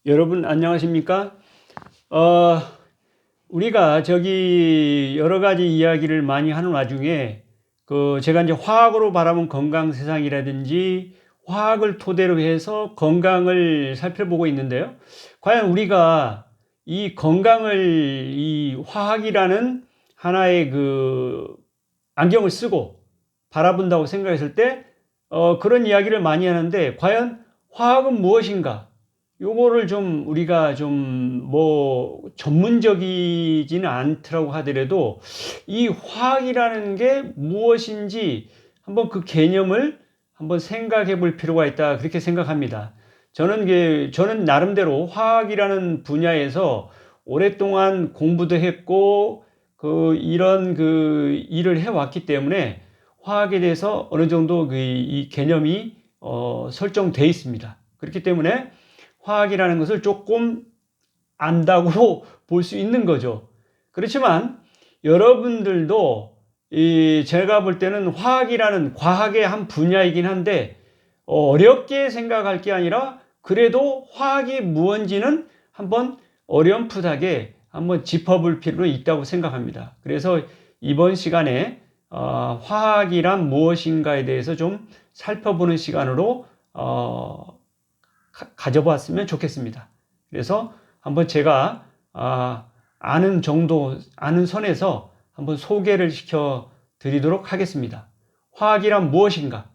여러분 안녕하십니까? 어, 우리가 여러 가지 이야기를 많이 하는 와중에 제가 이제 화학으로 바라본 건강 세상이라든지 화학을 토대로 해서 건강을 살펴보고 있는데요. 과연 우리가 이 건강을 이 화학이라는 하나의 안경을 쓰고 바라본다고 생각했을 때 그런 이야기를 많이 하는데 과연 화학은 무엇인가? 요거를 좀 우리가 좀 전문적이지는 않더라고 하더라도 이 화학이라는 게 무엇인지 한번 그 개념을 한번 생각해 볼 필요가 있다, 그렇게 생각합니다. 저는 나름대로 화학이라는 분야에서 오랫동안 공부도 했고 이런 일을 해왔기 때문에 화학에 대해서 어느 정도 이 개념이 설정돼 있습니다. 그렇기 때문에 화학이라는 것을 조금 안다고 볼 수 있는 거죠. 그렇지만 여러분들도 제가 볼 때는 화학이라는 과학의 한 분야이긴 한데 어렵게 생각할 게 아니라 그래도 화학이 무엇인지는 한번 어렴풋하게 한번 짚어볼 필요는 있다고 생각합니다. 그래서 이번 시간에 화학이란 무엇인가에 대해서 좀 살펴보는 시간으로 가져봤으면 좋겠습니다. 그래서 한번 제가 아는 선에서 한번 소개를 시켜 드리도록 하겠습니다. 화학이란 무엇인가?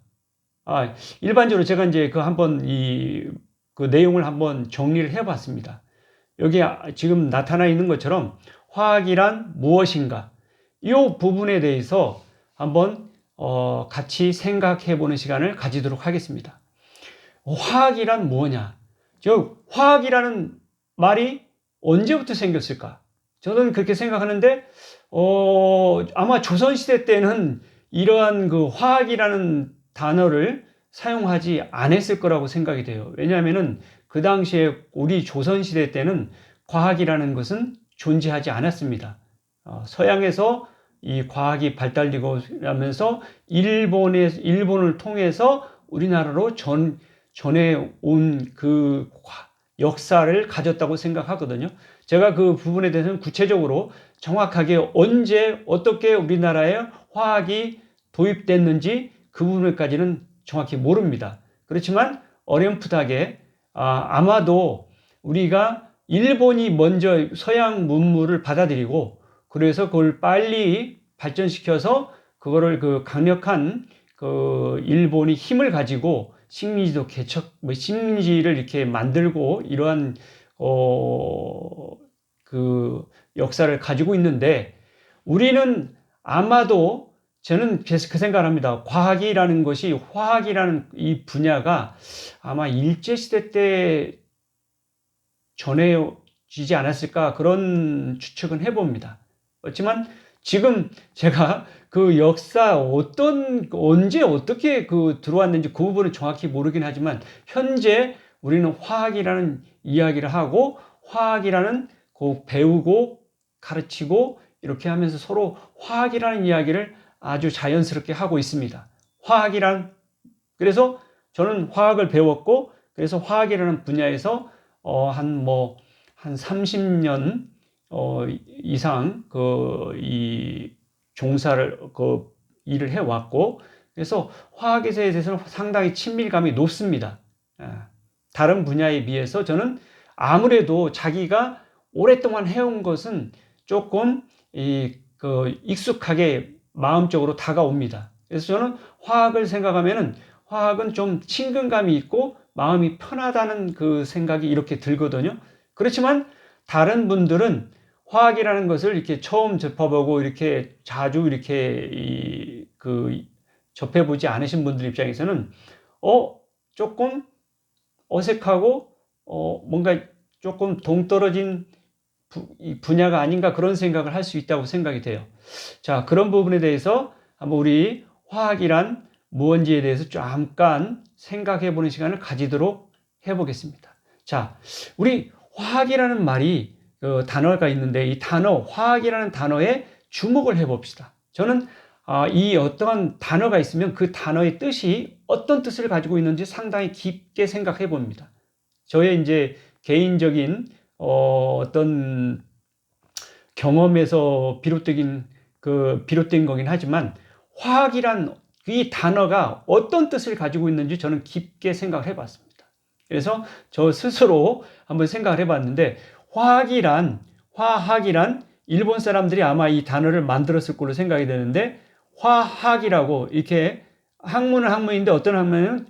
일반적으로 제가 이제 한번 그 내용을 한번 정리를 해봤습니다. 여기 지금 나타나 있는 것처럼 화학이란 무엇인가? 이 부분에 대해서 한번 같이 생각해 보는 시간을 가지도록 하겠습니다. 화학이란 뭐냐? 화학이라는 말이 언제부터 생겼을까? 저는 그렇게 생각하는데, 아마 조선시대 때는 이러한 화학이라는 단어를 사용하지 않았을 거라고 생각이 돼요. 왜냐하면은 그 당시에 우리 조선시대 때는 과학이라는 것은 존재하지 않았습니다. 서양에서 이 과학이 발달되고 하면서 일본을 통해서 우리나라로 전해온 역사를 가졌다고 생각하거든요. 제가 그 부분에 대해서는 구체적으로 정확하게 언제 어떻게 우리나라에 화학이 도입됐는지 그 부분까지는 정확히 모릅니다. 그렇지만 어렴풋하게 아마도 우리가 일본이 먼저 서양 문물을 받아들이고 그래서 그걸 빨리 발전시켜서 그거를 강력한 일본이 힘을 가지고 식민지를 이렇게 만들고 이러한 역사를 가지고 있는데 우리는 아마도 저는 그 생각을 합니다. 화학이라는 이 분야가 아마 일제시대 때 전해지지 않았을까 그런 추측은 해봅니다. 그렇지만 지금 제가 역사 언제 어떻게 들어왔는지 그 부분은 정확히 모르긴 하지만 현재 우리는 화학이라는 이야기를 하고 화학이라는 배우고 가르치고 이렇게 하면서 서로 화학이라는 이야기를 아주 자연스럽게 하고 있습니다. 그래서 저는 화학을 배웠고 그래서 화학이라는 분야에서 한 30년 이상 이 종사를 일을 해왔고 그래서 화학에 대해서는 상당히 친밀감이 높습니다. 다른 분야에 비해서 저는 아무래도 자기가 오랫동안 해온 것은 조금 익숙하게 마음적으로 다가옵니다. 그래서 저는 화학을 생각하면은 화학은 좀 친근감이 있고 마음이 편하다는 생각이 이렇게 들거든요. 그렇지만 다른 분들은 화학이라는 것을 이렇게 처음 접해보고 이렇게 자주 이렇게 접해보지 않으신 분들 입장에서는 조금 어색하고 뭔가 조금 동떨어진 분야가 아닌가 그런 생각을 할 수 있다고 생각이 돼요. 자, 그런 부분에 대해서 한번 우리 화학이란 무엇인지에 대해서 잠깐 생각해 보는 시간을 가지도록 해보겠습니다. 자, 우리 화학이라는 말이 단어가 있는데 이 화학이라는 단어에 주목을 해봅시다. 저는 이 어떠한 단어가 있으면 그 단어의 뜻이 어떤 뜻을 가지고 있는지 상당히 깊게 생각해 봅니다. 저의 이제 개인적인 어떤 경험에서 비롯된 거긴 하지만 화학이란 이 단어가 어떤 뜻을 가지고 있는지 저는 깊게 생각을 해봤습니다. 그래서 저 스스로 한번 생각을 해봤는데 화학이란 일본 사람들이 아마 이 단어를 만들었을 걸로 생각이 되는데 화학이라고 이렇게 학문은 학문인데 어떤 학문은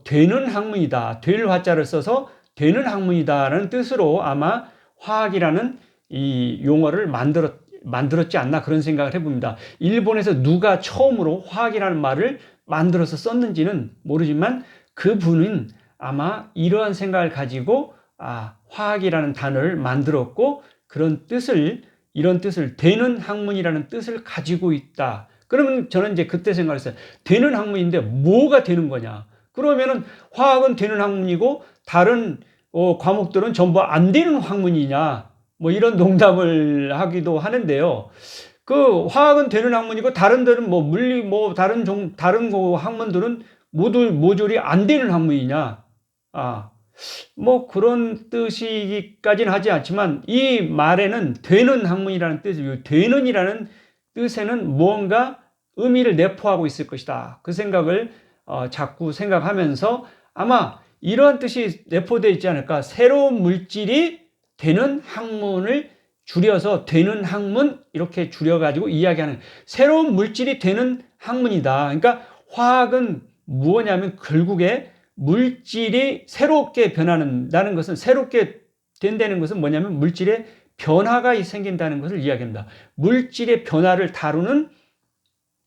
되는 학문이다. 될 화자를 써서 되는 학문이다라는 뜻으로 아마 화학이라는 이 용어를 만들었지 않나 그런 생각을 해봅니다. 일본에서 누가 처음으로 화학이라는 말을 만들어서 썼는지는 모르지만 그분은 아마 이러한 생각을 가지고 화학이라는 단어를 만들었고 이런 뜻을 되는 학문이라는 뜻을 가지고 있다. 그러면 저는 이제 그때 생각했어요. 되는 학문인데 뭐가 되는 거냐? 그러면은 화학은 되는 학문이고 다른 과목들은 전부 안 되는 학문이냐? 뭐 이런 농담을 하기도 하는데요. 그 화학은 되는 학문이고 다른들은 뭐 물리 다른 학문들은 모조리 안 되는 학문이냐? 뭐 그런 뜻이기까지는 하지 않지만 이 말에는 되는 학문이라는 뜻이고 되는이라는 뜻에는 무언가 의미를 내포하고 있을 것이다. 그 생각을 자꾸 생각하면서 아마 이러한 뜻이 내포되어 있지 않을까. 새로운 물질이 되는 학문을 줄여서 되는 학문 이렇게 줄여가지고 이야기하는 새로운 물질이 되는 학문이다. 그러니까 화학은 무엇냐면 결국에 물질이 새롭게 변하는다는 것은 새롭게 된다는 것은 뭐냐면 물질의 변화가 생긴다는 것을 이야기합니다. 물질의 변화를 다루는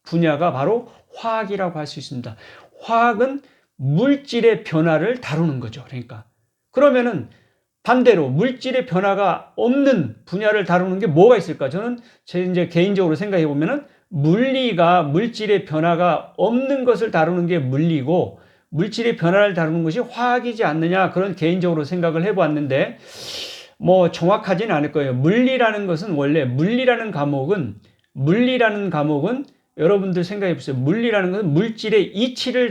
분야가 바로 화학이라고 할 수 있습니다. 화학은 물질의 변화를 다루는 거죠. 그러니까 그러면은 반대로 물질의 변화가 없는 분야를 다루는 게 뭐가 있을까? 저는 이제 개인적으로 생각해 보면은 물리가 물질의 변화가 없는 것을 다루는 게 물리고 물질의 변화를 다루는 것이 화학이지 않느냐 그런 개인적으로 생각을 해보았는데 뭐 정확하지는 않을 거예요. 물리라는 과목은 여러분들 생각해 보세요. 물리라는 것은 물질의 이치를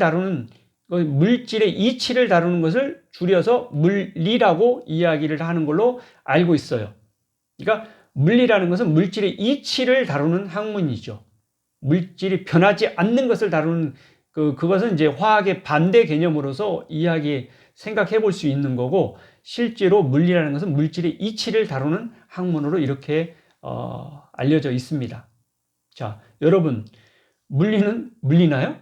다루는 것을 줄여서 물리라고 이야기를 하는 걸로 알고 있어요. 그러니까 물리라는 것은 물질의 이치를 다루는 학문이죠. 물질이 변하지 않는 것을 다루는 그것은 이제 화학의 반대 개념으로서 생각해 볼 수 있는 거고 실제로 물리라는 것은 물질의 이치를 다루는 학문으로 이렇게 알려져 있습니다. 자, 여러분 물리는 물리나요?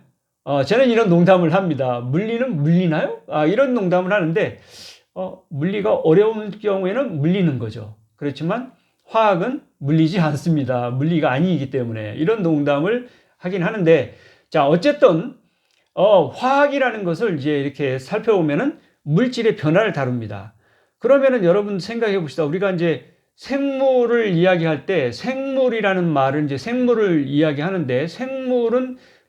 저는 이런 농담을 합니다. 물리는 물리나요? 이런 농담을 하는데 물리가 어려운 경우에는 물리는 거죠. 그렇지만 화학은 물리지 않습니다. 물리가 아니기 때문에 이런 농담을 하긴 하는데 자 어쨌든 화학이라는 것을 이제 이렇게 살펴보면은 물질의 변화를 다룹니다. 그러면은 여러분 생각해 봅시다. 우리가 이제 생물을 이야기할 때 생물이라는 말은 이제 생물을 이야기하는데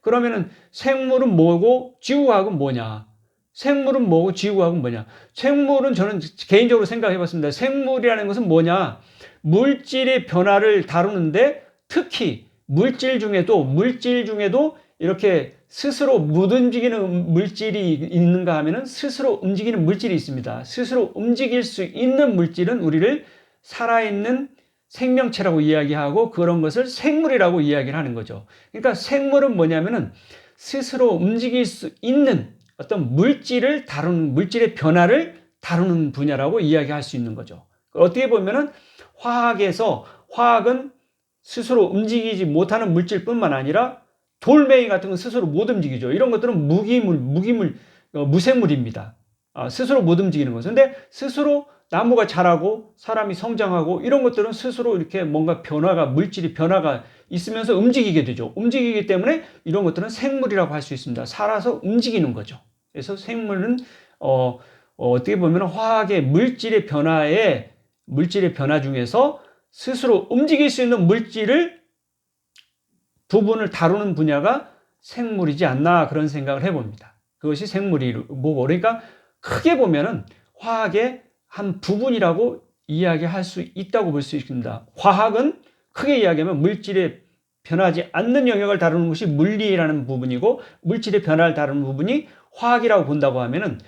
그러면은 생물은 뭐고 지구과학은 뭐냐? 생물은 뭐고 지구과학은 뭐냐? 생물은 저는 개인적으로 생각해 봤습니다. 생물이라는 것은 뭐냐? 물질의 변화를 다루는데 특히 물질 중에도 이렇게 스스로 못 움직이는 물질이 있는가 하면은 스스로 움직이는 물질이 있습니다. 스스로 움직일 수 있는 물질은 우리를 살아있는 생명체라고 이야기하고 그런 것을 생물이라고 이야기를 하는 거죠. 그러니까 생물은 뭐냐면은 스스로 움직일 수 있는 어떤 물질의 변화를 다루는 분야라고 이야기할 수 있는 거죠. 어떻게 보면은 화학은 스스로 움직이지 못하는 물질뿐만 아니라 돌멩이 같은 건 스스로 못 움직이죠. 이런 것들은 무생물입니다. 스스로 못 움직이는 거죠. 근데 스스로 나무가 자라고 사람이 성장하고 이런 것들은 스스로 이렇게 뭔가 물질이 변화가 있으면서 움직이게 되죠. 움직이기 때문에 이런 것들은 생물이라고 할 수 있습니다. 살아서 움직이는 거죠. 그래서 생물은 어떻게 보면 화학의 물질의 변화 중에서 스스로 움직일 수 있는 부분을 다루는 분야가 생물이지 않나 그런 생각을 해봅니다. 그것이 생물이 뭐고 그러니까 크게 보면은 화학의 한 부분이라고 이야기할 수 있다고 볼 수 있습니다. 화학은 크게 이야기하면 물질의 변하지 않는 영역을 다루는 것이 물리라는 부분이고 물질의 변화를 다루는 부분이 화학이라고 본다고 하면은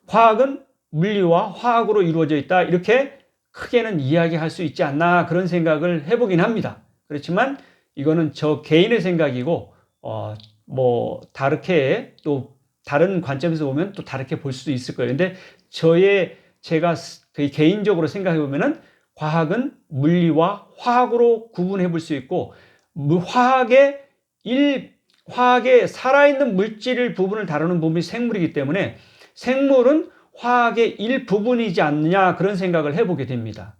화학은 물리와 화학으로 이루어져 있다. 이렇게 크게는 이야기할 수 있지 않나 그런 생각을 해보긴 합니다. 그렇지만 이거는 저 개인의 생각이고 뭐 다르게 또 다른 관점에서 보면 또 다르게 볼 수도 있을 거예요. 근데 제가 그 개인적으로 생각해 보면은 과학은 물리와 화학으로 구분해 볼 수 있고 화학의 살아있는 물질 부분을 다루는 부분이 생물이기 때문에 생물은 화학의 일부분이지 않느냐 그런 생각을 해보게 됩니다.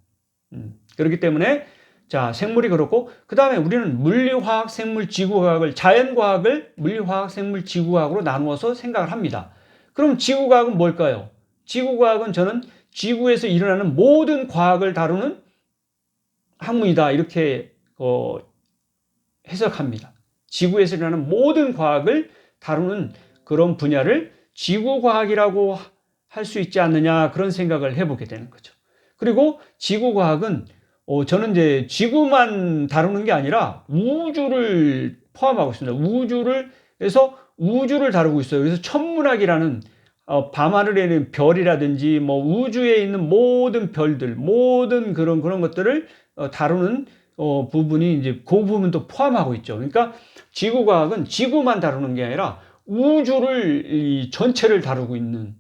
그렇기 때문에 자 생물이 그렇고 그 다음에 우리는 물리화학, 생물, 지구과학을 자연과학을 물리화학, 생물, 지구과학으로 나누어서 생각을 합니다. 그럼 지구과학은 뭘까요? 지구과학은 저는 지구에서 일어나는 모든 과학을 다루는 학문이다 이렇게 해석합니다. 지구에서 일어나는 모든 과학을 다루는 그런 분야를 지구과학이라고 할 수 있지 않느냐 그런 생각을 해보게 되는 거죠. 그리고 지구과학은 저는 이제 지구만 다루는 게 아니라 우주를 포함하고 있습니다. 그래서 우주를 다루고 있어요. 그래서 천문학이라는 밤하늘에 있는 별이라든지 뭐 우주에 있는 모든 별들, 모든 그런 것들을 다루는 부분이 이제 그 부분도 포함하고 있죠. 그러니까 지구과학은 지구만 다루는 게 아니라 우주를 전체를 다루고 있는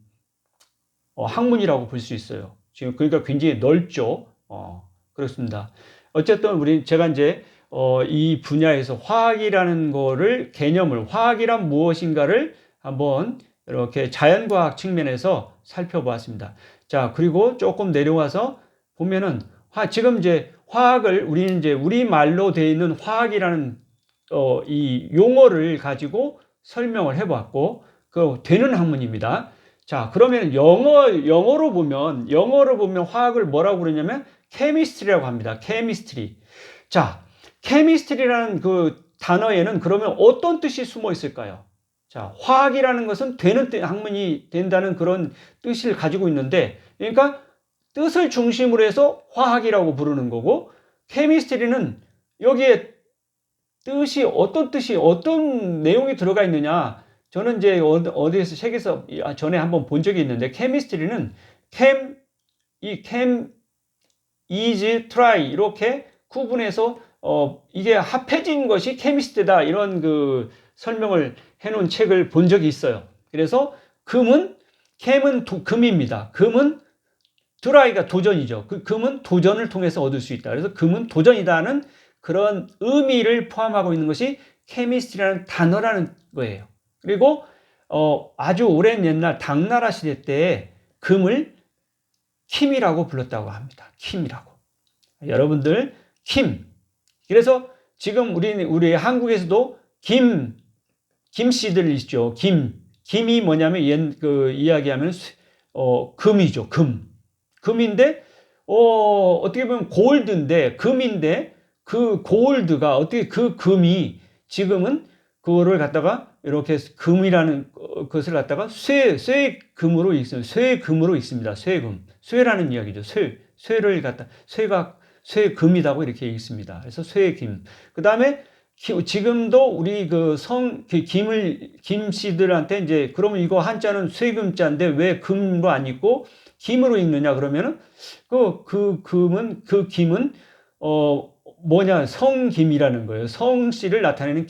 학문이라고 볼 수 있어요. 지금 그러니까 굉장히 넓죠. 그렇습니다. 어쨌든 제가 이제 이 분야에서 화학이라는 거를 화학이란 무엇인가를 한번 이렇게 자연과학 측면에서 살펴보았습니다. 자, 그리고 조금 내려와서 보면은 지금 이제 우리는 이제 우리말로 되어 있는 화학이라는 이 용어를 가지고 설명을 해봤고 그 되는 학문입니다. 자, 그러면 영어로 보면 화학을 뭐라고 그러냐면 chemistry라고 합니다. chemistry. 자, chemistry라는 그 단어에는 그러면 어떤 뜻이 숨어 있을까요? 자, 화학이라는 것은 되는 학문이 된다는 그런 뜻을 가지고 있는데, 그러니까 뜻을 중심으로 해서 화학이라고 부르는 거고, chemistry는 여기에 어떤 내용이 들어가 있느냐. 저는 이제 어디에서 책에서 전에 한번 본 적이 있는데, chemistry는 chem is try 이렇게 구분해서 이게 합해진 것이 케미스트다 이런 그 설명을 해놓은 책을 본 적이 있어요. 그래서 캠은 금입니다. 금은 드라이가 도전이죠. 금은 도전을 통해서 얻을 수 있다. 그래서 금은 도전이다는 그런 의미를 포함하고 있는 것이 케미스트리라는 단어라는 거예요. 그리고 아주 오랜 옛날 당나라 시대 때 금을 킴이라고 불렀다고 합니다. 킴이라고. 여러분들 킴. 그래서 지금 우리 한국에서도 김씨들 있죠. 김이 뭐냐면 이야기하면 금이죠. 금인데 어떻게 보면 골드인데 금인데 그 골드가 어떻게 그 금이 지금은 그거를 갖다가 이렇게 금이라는 것을 갖다가 쇠금으로 있습니다. 쇠금으로 있습니다. 쇠라는 이야기죠. 쇠를 갖다 쇠금이라고 이렇게 있습니다. 그래서 쇠김. 그 다음에 지금도 우리 김씨들한테 이제 그러면 이거 한자는 쇠금자인데 왜 금으로 안 읽고 김으로 읽느냐 그러면은 그 김은 뭐냐 성김이라는 거예요. 성씨를 나타내는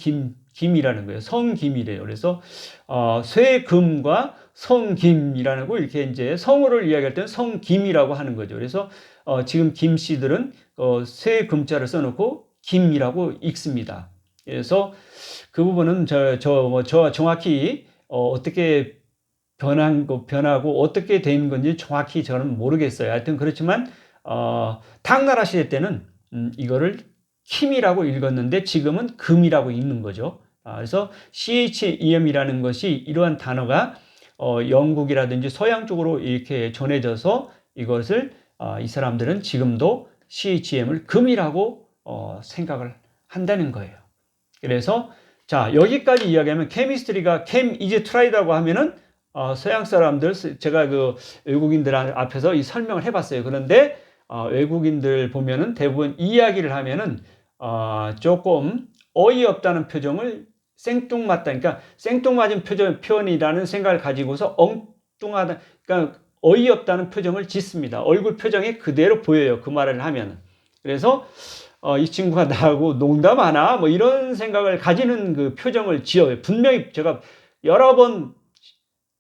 김이라는 거예요. 성김이래요. 그래서 쇠금과 성김이라는 거 이렇게 이제 성어를 이야기할 때는 성김이라고 하는 거죠. 그래서 지금 김씨들은 쇠금자를 써놓고 김이라고 읽습니다. 그래서 그 부분은 저 정확히 어떻게 변하고 어떻게 된 건지 정확히 저는 모르겠어요. 하여튼 그렇지만 당나라 시대 때는 이거를 킴이라고 읽었는데 지금은 금이라고 읽는 거죠. 그래서 CHEM이라는 것이 이러한 단어가 영국이라든지 서양 쪽으로 이렇게 전해져서 이것을 이 사람들은 지금도 CHEM을 금이라고 생각을 한다는 거예요. 그래서 자 여기까지 이야기하면 케미스트리가 캠 이제 트라이다고 하면은 서양 사람들 제가 그 외국인들 앞에서 이 설명을 해봤어요. 그런데 외국인들 보면은 대부분 이야기를 하면은 조금 어이없다는 표정을 생뚱맞다. 그러니까 생뚱맞은 표현이라는 생각을 가지고서 엉뚱하다. 그러니까 어이없다는 표정을 짓습니다. 얼굴 표정이 그대로 보여요. 그 말을 하면. 그래서 이 친구가 나하고 농담하나 뭐 이런 생각을 가지는 그 표정을 지어요. 분명히 제가 여러 번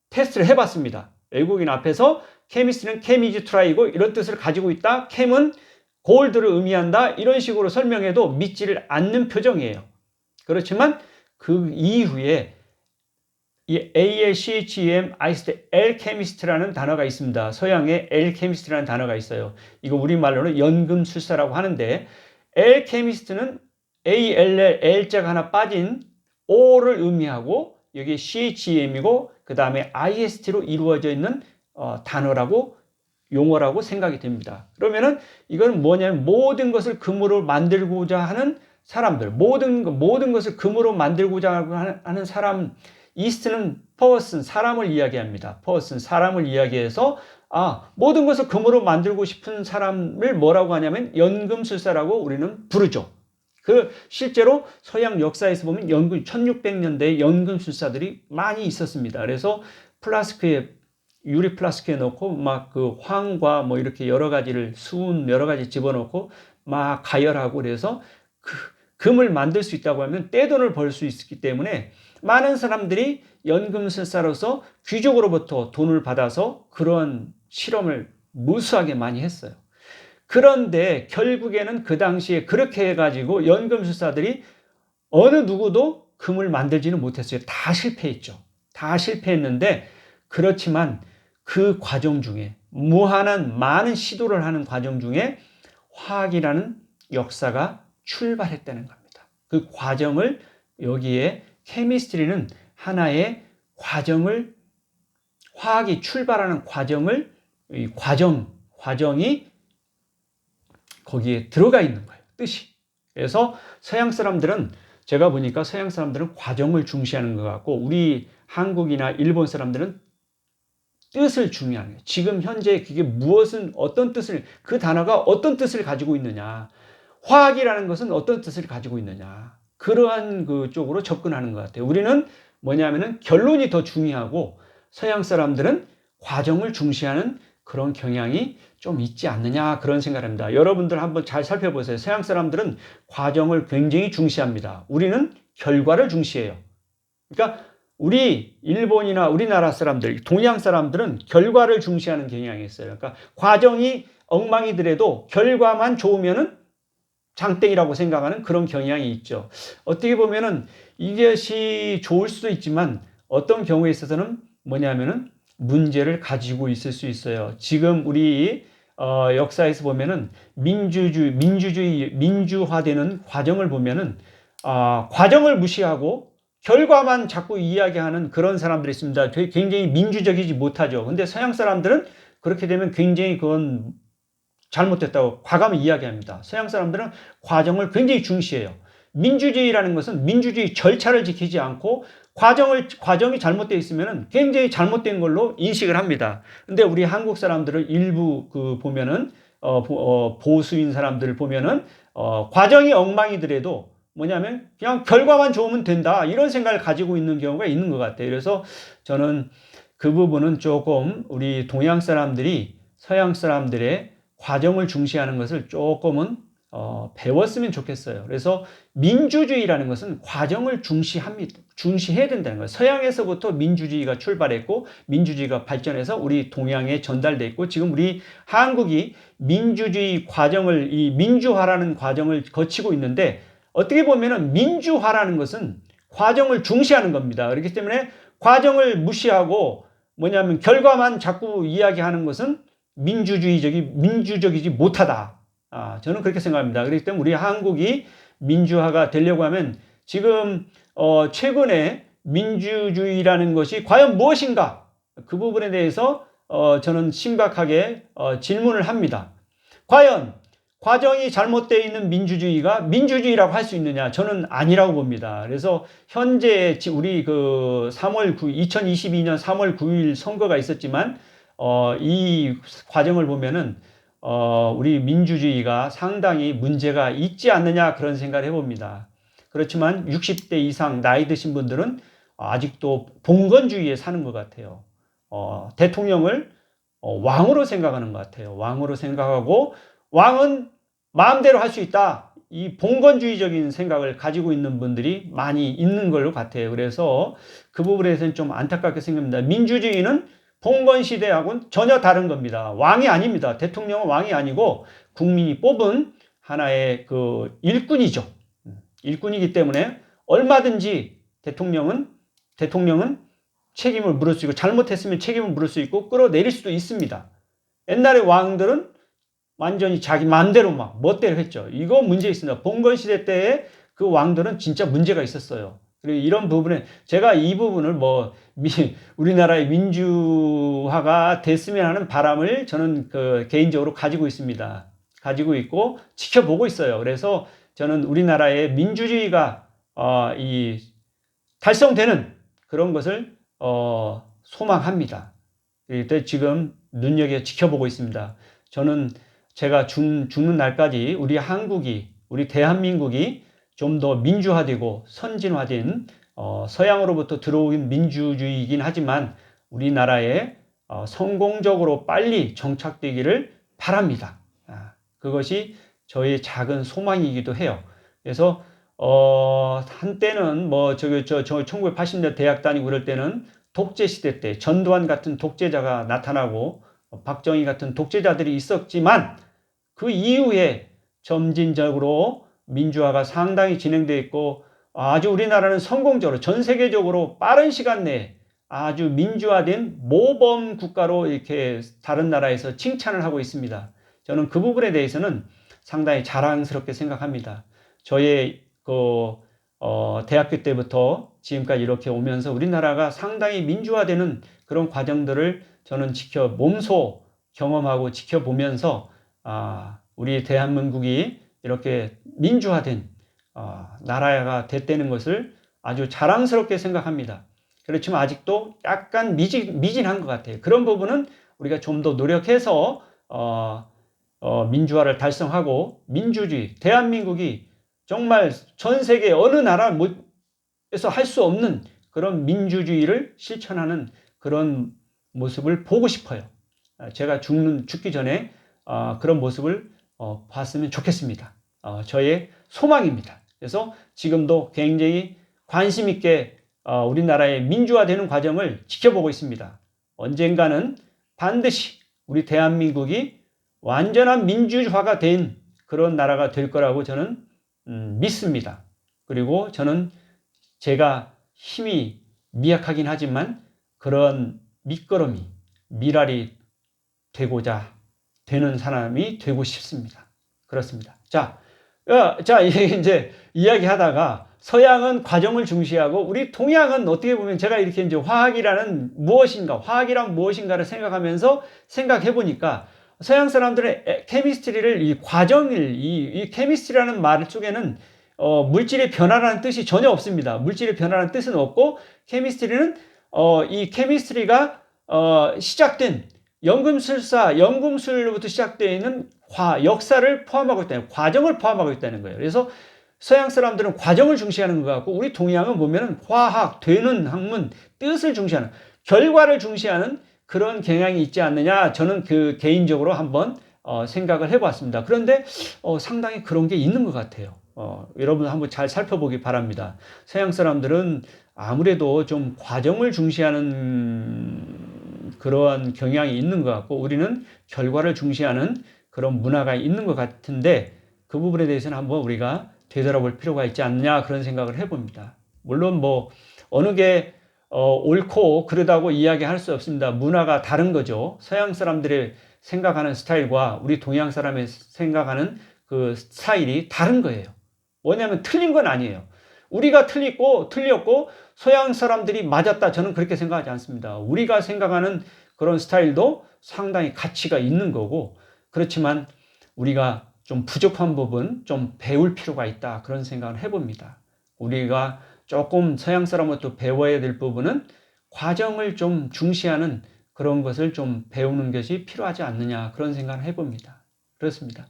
테스트를 해봤습니다. 외국인 앞에서 케미스트는 케미즈 트라이고 이런 뜻을 가지고 있다. 캠은 골드를 의미한다. 이런 식으로 설명해도 믿지를 않는 표정이에요. 그렇지만 그 이후에 이 ALCHEM, 아이스테 알케미스트라는 단어가 있습니다. 서양에 알케미스트라는 단어가 있어요. 이거 우리말로는 연금술사라고 하는데 알케미스트는 ALL, L자가 하나 빠진 O를 의미하고 여기 CHEM이고 그 다음에 IST로 이루어져 있는 단어라고 용어라고 생각이 됩니다. 그러면은 이건 뭐냐면 모든 것을 금으로 만들고자 하는 사람들, 모든 것을 금으로 만들고자 하는 사람. 이스트는 퍼슨, 사람을 이야기합니다. 퍼슨, 사람을 이야기해서 모든 것을 금으로 만들고 싶은 사람을 뭐라고 하냐면 연금술사라고 우리는 부르죠. 실제로 서양 역사에서 보면 1600년대에 연금술사들이 많이 있었습니다. 그래서 유리 플라스크에 넣고 막 그 황과 뭐 이렇게 여러 가지를 여러 가지 집어넣고 막 가열하고 그래서 금을 만들 수 있다고 하면 떼돈을 벌 수 있기 때문에 많은 사람들이 연금술사로서 귀족으로부터 돈을 받아서 그런 실험을 무수하게 많이 했어요. 그런데 결국에는 그 당시에 그렇게 해가지고 연금술사들이 어느 누구도 금을 만들지는 못했어요. 다 실패했죠. 다 실패했는데 그렇지만 그 과정 중에 무한한 많은 시도를 하는 과정 중에 화학이라는 역사가 출발했다는 겁니다. 그 과정을 여기에 케미스트리는 하나의 화학이 출발하는 과정이 거기에 들어가 있는 거예요. 뜻이. 그래서 제가 보니까 서양 사람들은 과정을 중시하는 것 같고 우리 한국이나 일본 사람들은 뜻을 중요하는 거예요. 지금 현재 그게 그 단어가 어떤 뜻을 가지고 있느냐. 화학이라는 것은 어떤 뜻을 가지고 있느냐. 그러한 그 쪽으로 접근하는 것 같아요. 우리는 뭐냐면은 결론이 더 중요하고 서양 사람들은 과정을 중시하는 그런 경향이 좀 있지 않느냐 그런 생각을 합니다. 여러분들 한번 잘 살펴보세요. 서양 사람들은 과정을 굉장히 중시합니다. 우리는 결과를 중시해요. 그러니까 우리 일본이나 우리나라 사람들, 동양 사람들은 결과를 중시하는 경향이 있어요. 그러니까 과정이 엉망이더라도 결과만 좋으면은 장땡이라고 생각하는 그런 경향이 있죠. 어떻게 보면은 이것이 좋을 수도 있지만 어떤 경우에 있어서는 뭐냐면은 문제를 가지고 있을 수 있어요. 지금 우리 역사에서 보면은 민주화되는 과정을 보면은 과정을 무시하고 결과만 자꾸 이야기하는 그런 사람들이 있습니다. 굉장히 민주적이지 못하죠. 근데 서양 사람들은 그렇게 되면 굉장히 그건 잘못됐다고 과감히 이야기합니다. 서양 사람들은 과정을 굉장히 중시해요. 민주주의라는 것은 민주주의 절차를 지키지 않고 과정이 잘못되어 있으면 굉장히 잘못된 걸로 인식을 합니다. 근데 우리 한국 사람들을 일부 보면은 보수인 사람들을 보면은 과정이 엉망이더라도 뭐냐면 그냥 결과만 좋으면 된다 이런 생각을 가지고 있는 경우가 있는 것 같아요. 그래서 저는 그 부분은 조금 우리 동양 사람들이 서양 사람들의 과정을 중시하는 것을 조금은 배웠으면 좋겠어요. 그래서 민주주의라는 것은 과정을 중시해야 된다는 거예요. 서양에서부터 민주주의가 출발했고 민주주의가 발전해서 우리 동양에 전달됐고 지금 우리 한국이 이 민주화라는 과정을 거치고 있는데 어떻게 보면은 민주화라는 것은 과정을 중시하는 겁니다. 그렇기 때문에 과정을 무시하고 뭐냐면 결과만 자꾸 이야기하는 것은 민주적이지 못하다. 저는 그렇게 생각합니다. 그렇기 때문에 우리 한국이 민주화가 되려고 하면 지금 최근에 민주주의라는 것이 과연 무엇인가? 그 부분에 대해서 저는 심각하게 질문을 합니다. 과연 과정이 잘못되어 있는 민주주의가 민주주의라고 할 수 있느냐? 저는 아니라고 봅니다. 그래서 현재 우리 2022년 3월 9일 선거가 있었지만 이 과정을 보면은 우리 민주주의가 상당히 문제가 있지 않느냐 그런 생각을 해봅니다. 그렇지만 60대 이상 나이 드신 분들은 아직도 봉건주의에 사는 것 같아요. 대통령을 왕으로 생각하는 것 같아요. 왕으로 생각하고 왕은 마음대로 할 수 있다. 이 봉건주의적인 생각을 가지고 있는 분들이 많이 있는 걸로 같아요. 그래서 그 부분에 대해서는 좀 안타깝게 생각합니다. 민주주의는 봉건 시대하고는 전혀 다른 겁니다. 왕이 아닙니다. 대통령은 왕이 아니고 국민이 뽑은 하나의 그 일꾼이죠. 일꾼이기 때문에 얼마든지 대통령은 책임을 물을 수 있고 잘못했으면 책임을 물을 수 있고 끌어내릴 수도 있습니다. 옛날에 왕들은 완전히 자기 마음대로 막 멋대로 했죠. 이거 문제 있습니다. 봉건시대 때에 그 왕들은 진짜 문제가 있었어요. 그리고 이런 부분에 제가 이 부분을 우리나라의 민주화가 됐으면 하는 바람을 저는 개인적으로 가지고 있습니다. 가지고 있고 지켜보고 있어요. 그래서 저는 우리나라의 민주주의가 달성되는 그런 것을 소망합니다. 그때 지금 눈여겨 지켜보고 있습니다. 저는 제가 죽는 날까지 우리 대한민국이 좀 더 민주화되고 선진화된 서양으로부터 들어온 민주주의이긴 하지만 우리나라에 성공적으로 빨리 정착되기를 바랍니다. 그것이 저의 작은 소망이기도 해요. 그래서 한때는 1980년대 대학 다니고 그럴 때는 독재 시대 때 전두환 같은 독재자가 나타나고 박정희 같은 독재자들이 있었지만 그 이후에 점진적으로 민주화가 상당히 진행되어 있고 아주 우리나라는 성공적으로 전 세계적으로 빠른 시간 내에 아주 민주화된 모범 국가로 이렇게 다른 나라에서 칭찬을 하고 있습니다. 저는 그 부분에 대해서는 상당히 자랑스럽게 생각합니다. 저의 대학교 때부터 지금까지 이렇게 오면서 우리나라가 상당히 민주화되는 그런 과정들을 저는 몸소 경험하고 지켜보면서 우리 대한민국이 이렇게 민주화된 나라가 됐다는 것을 아주 자랑스럽게 생각합니다. 그렇지만 아직도 약간 미진한 것 같아요. 그런 부분은 우리가 좀 더 노력해서 민주화를 달성하고 민주주의, 대한민국이 정말 전 세계 어느 나라에서 할 수 없는 그런 민주주의를 실천하는 그런 모습을 보고 싶어요. 제가 죽기 전에 그런 모습을 봤으면 좋겠습니다. 저의 소망입니다. 그래서 지금도 굉장히 관심 있게 우리나라의 민주화되는 과정을 지켜보고 있습니다. 언젠가는 반드시 우리 대한민국이 완전한 민주화가 된 그런 나라가 될 거라고 저는 믿습니다. 그리고 저는 제가 힘이 미약하긴 하지만 그런 미랄이 되고자 되는 사람이 되고 싶습니다. 그렇습니다. 자, 이제 이야기하다가 서양은 과정을 중시하고 우리 동양은 어떻게 보면 제가 이렇게 이제 화학이란 무엇인가를 생각하면서 생각해 보니까 서양 사람들은 케미스트리를 이 케미스트리라는 말 속에는 물질의 변화라는 뜻이 전혀 없습니다. 물질의 변화라는 뜻은 없고 케미스트리는 이 케미스트리가 시작된 연금술로부터 시작되어 있는 역사를 포함하고 있다는 과정을 포함하고 있다는 거예요. 그래서 서양 사람들은 과정을 중시하는 것 같고 우리 동양은 보면은 화학, 되는 학문, 뜻을 중시하는 결과를 중시하는 그런 경향이 있지 않느냐 저는 개인적으로 한번 생각을 해봤습니다. 그런데 상당히 그런 게 있는 것 같아요. 여러분 한번 잘 살펴보기 바랍니다. 서양 사람들은 아무래도 좀 과정을 중시하는 그러한 경향이 있는 것 같고 우리는 결과를 중시하는 그런 문화가 있는 것 같은데 그 부분에 대해서는 한번 우리가 되돌아볼 필요가 있지 않냐 그런 생각을 해봅니다. 물론 어느 게 옳고 그러다고 이야기할 수 없습니다. 문화가 다른 거죠. 서양 사람들의 생각하는 스타일과 우리 동양 사람의 생각하는 그 스타일이 다른 거예요. 뭐냐면 틀린 건 아니에요. 우리가 틀렸고 서양 사람들이 맞았다. 저는 그렇게 생각하지 않습니다. 우리가 생각하는 그런 스타일도 상당히 가치가 있는 거고 그렇지만 우리가 좀 부족한 부분 좀 배울 필요가 있다. 그런 생각을 해봅니다. 우리가 조금 서양 사람부터 배워야 될 부분은 과정을 좀 중시하는 그런 것을 좀 배우는 것이 필요하지 않느냐 그런 생각을 해봅니다. 그렇습니다.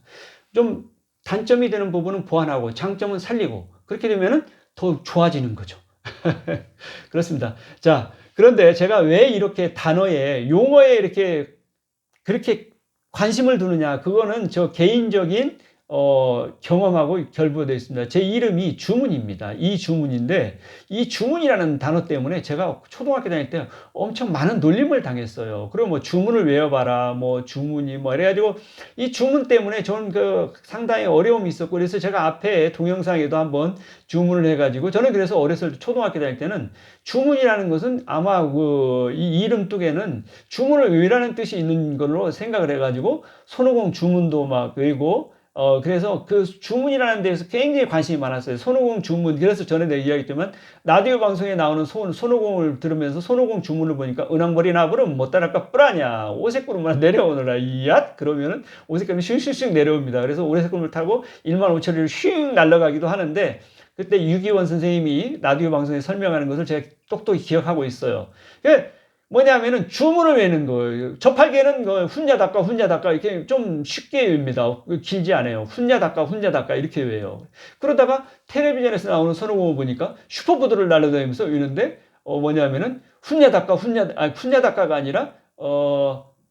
좀 단점이 되는 부분은 보완하고 장점은 살리고 그렇게 되면은 더 좋아지는 거죠. 그렇습니다. 자, 그런데 제가 왜 이렇게 용어에 이렇게 그렇게 관심을 두느냐, 그거는 저 개인적인 경험하고 결부되어 있습니다. 제 이름이 주문입니다. 이주문인데, 이 주문이라는 단어 때문에 제가 초등학교 다닐 때 엄청 많은 놀림을 당했어요. 그리고 뭐 주문을 외워봐라, 뭐 주문이 뭐 이래가지고 이 주문 때문에 저는 그 상당히 어려움이 있었고, 그래서 제가 앞에 동영상에도 한번 주문을 해가지고, 저는 그래서 어렸을 때 초등학교 다닐 때는 주문이라는 것은 아마 그 이 이름 쪽에는 주문을 외우라는 뜻이 있는 걸로 생각을 해가지고 손오공 주문도 막 외우고, 그래서 그 주문이라는 데에서 굉장히 관심이 많았어요. 손오공 주문. 그래서 전에 내가 이야기했지만, 라디오 방송에 나오는 손오공을 들으면서 손오공 주문을 보니까, 은왕머리 나부름 못 따라까 뿌라냐, 오색구름만 내려오느라, 이얏! 그러면은 오색구름이 슉슉슉 내려옵니다. 그래서 오색구름을 타고 15,000리를 슉 날아가기도 하는데, 그때 유기원 선생님이 라디오 방송에 설명하는 것을 제가 똑똑히 기억하고 있어요. 뭐냐면은 주문을 외는 거예요. 접할게는 훈자닭과 훈자닭과 이렇게 좀 쉽게 외웁니다. 길지 않아요. 훈자닭과 훈자닭과 이렇게 외워요. 그러다가 텔레비전에서 나오는 손오공을 보니까 슈퍼보드를 날아다니면서 외우는데, 뭐냐면은 훈자닭과가 아니라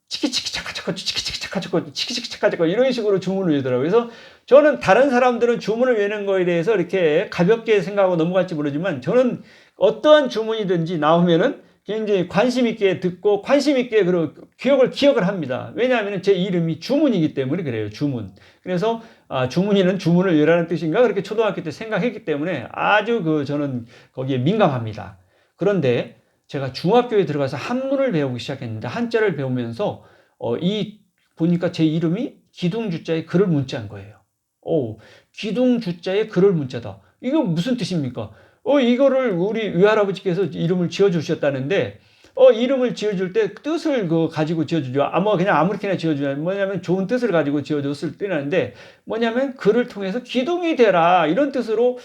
치키치키 차카차카 치키치키 차카차카 치키치키 차카차카 이런 식으로 주문을 외우더라고요. 그래서 저는 다른 사람들은 주문을 외우는 거에 대해서 이렇게 가볍게 생각하고 넘어갈지 모르지만, 저는 어떠한 주문이든지 나오면은 굉장히 관심 있게 듣고 관심 있게 그리고 기억을 합니다. 왜냐하면 제 이름이 주문이기 때문에 그래요. 주문. 그래서 주문이는 주문을 외우라는 뜻인가 그렇게 초등학교 때 생각했기 때문에 아주 저는 거기에 민감합니다. 그런데 제가 중학교에 들어가서 한문을 배우기 시작했는데, 한자를 배우면서 보니까 제 이름이 기둥주자에 글을 문자인 거예요. 기둥주자에 글을 문자다. 이거 무슨 뜻입니까? 이거를 우리 외할아버지께서 이름을 지어주셨다는데, 이름을 지어줄 때 뜻을 가지고 지어주죠. 그냥 아무렇게나 지어주냐. 뭐냐면 좋은 뜻을 가지고 지어줬을 때라는데, 뭐냐면 글을 통해서 기둥이 되라. 이런 뜻으로,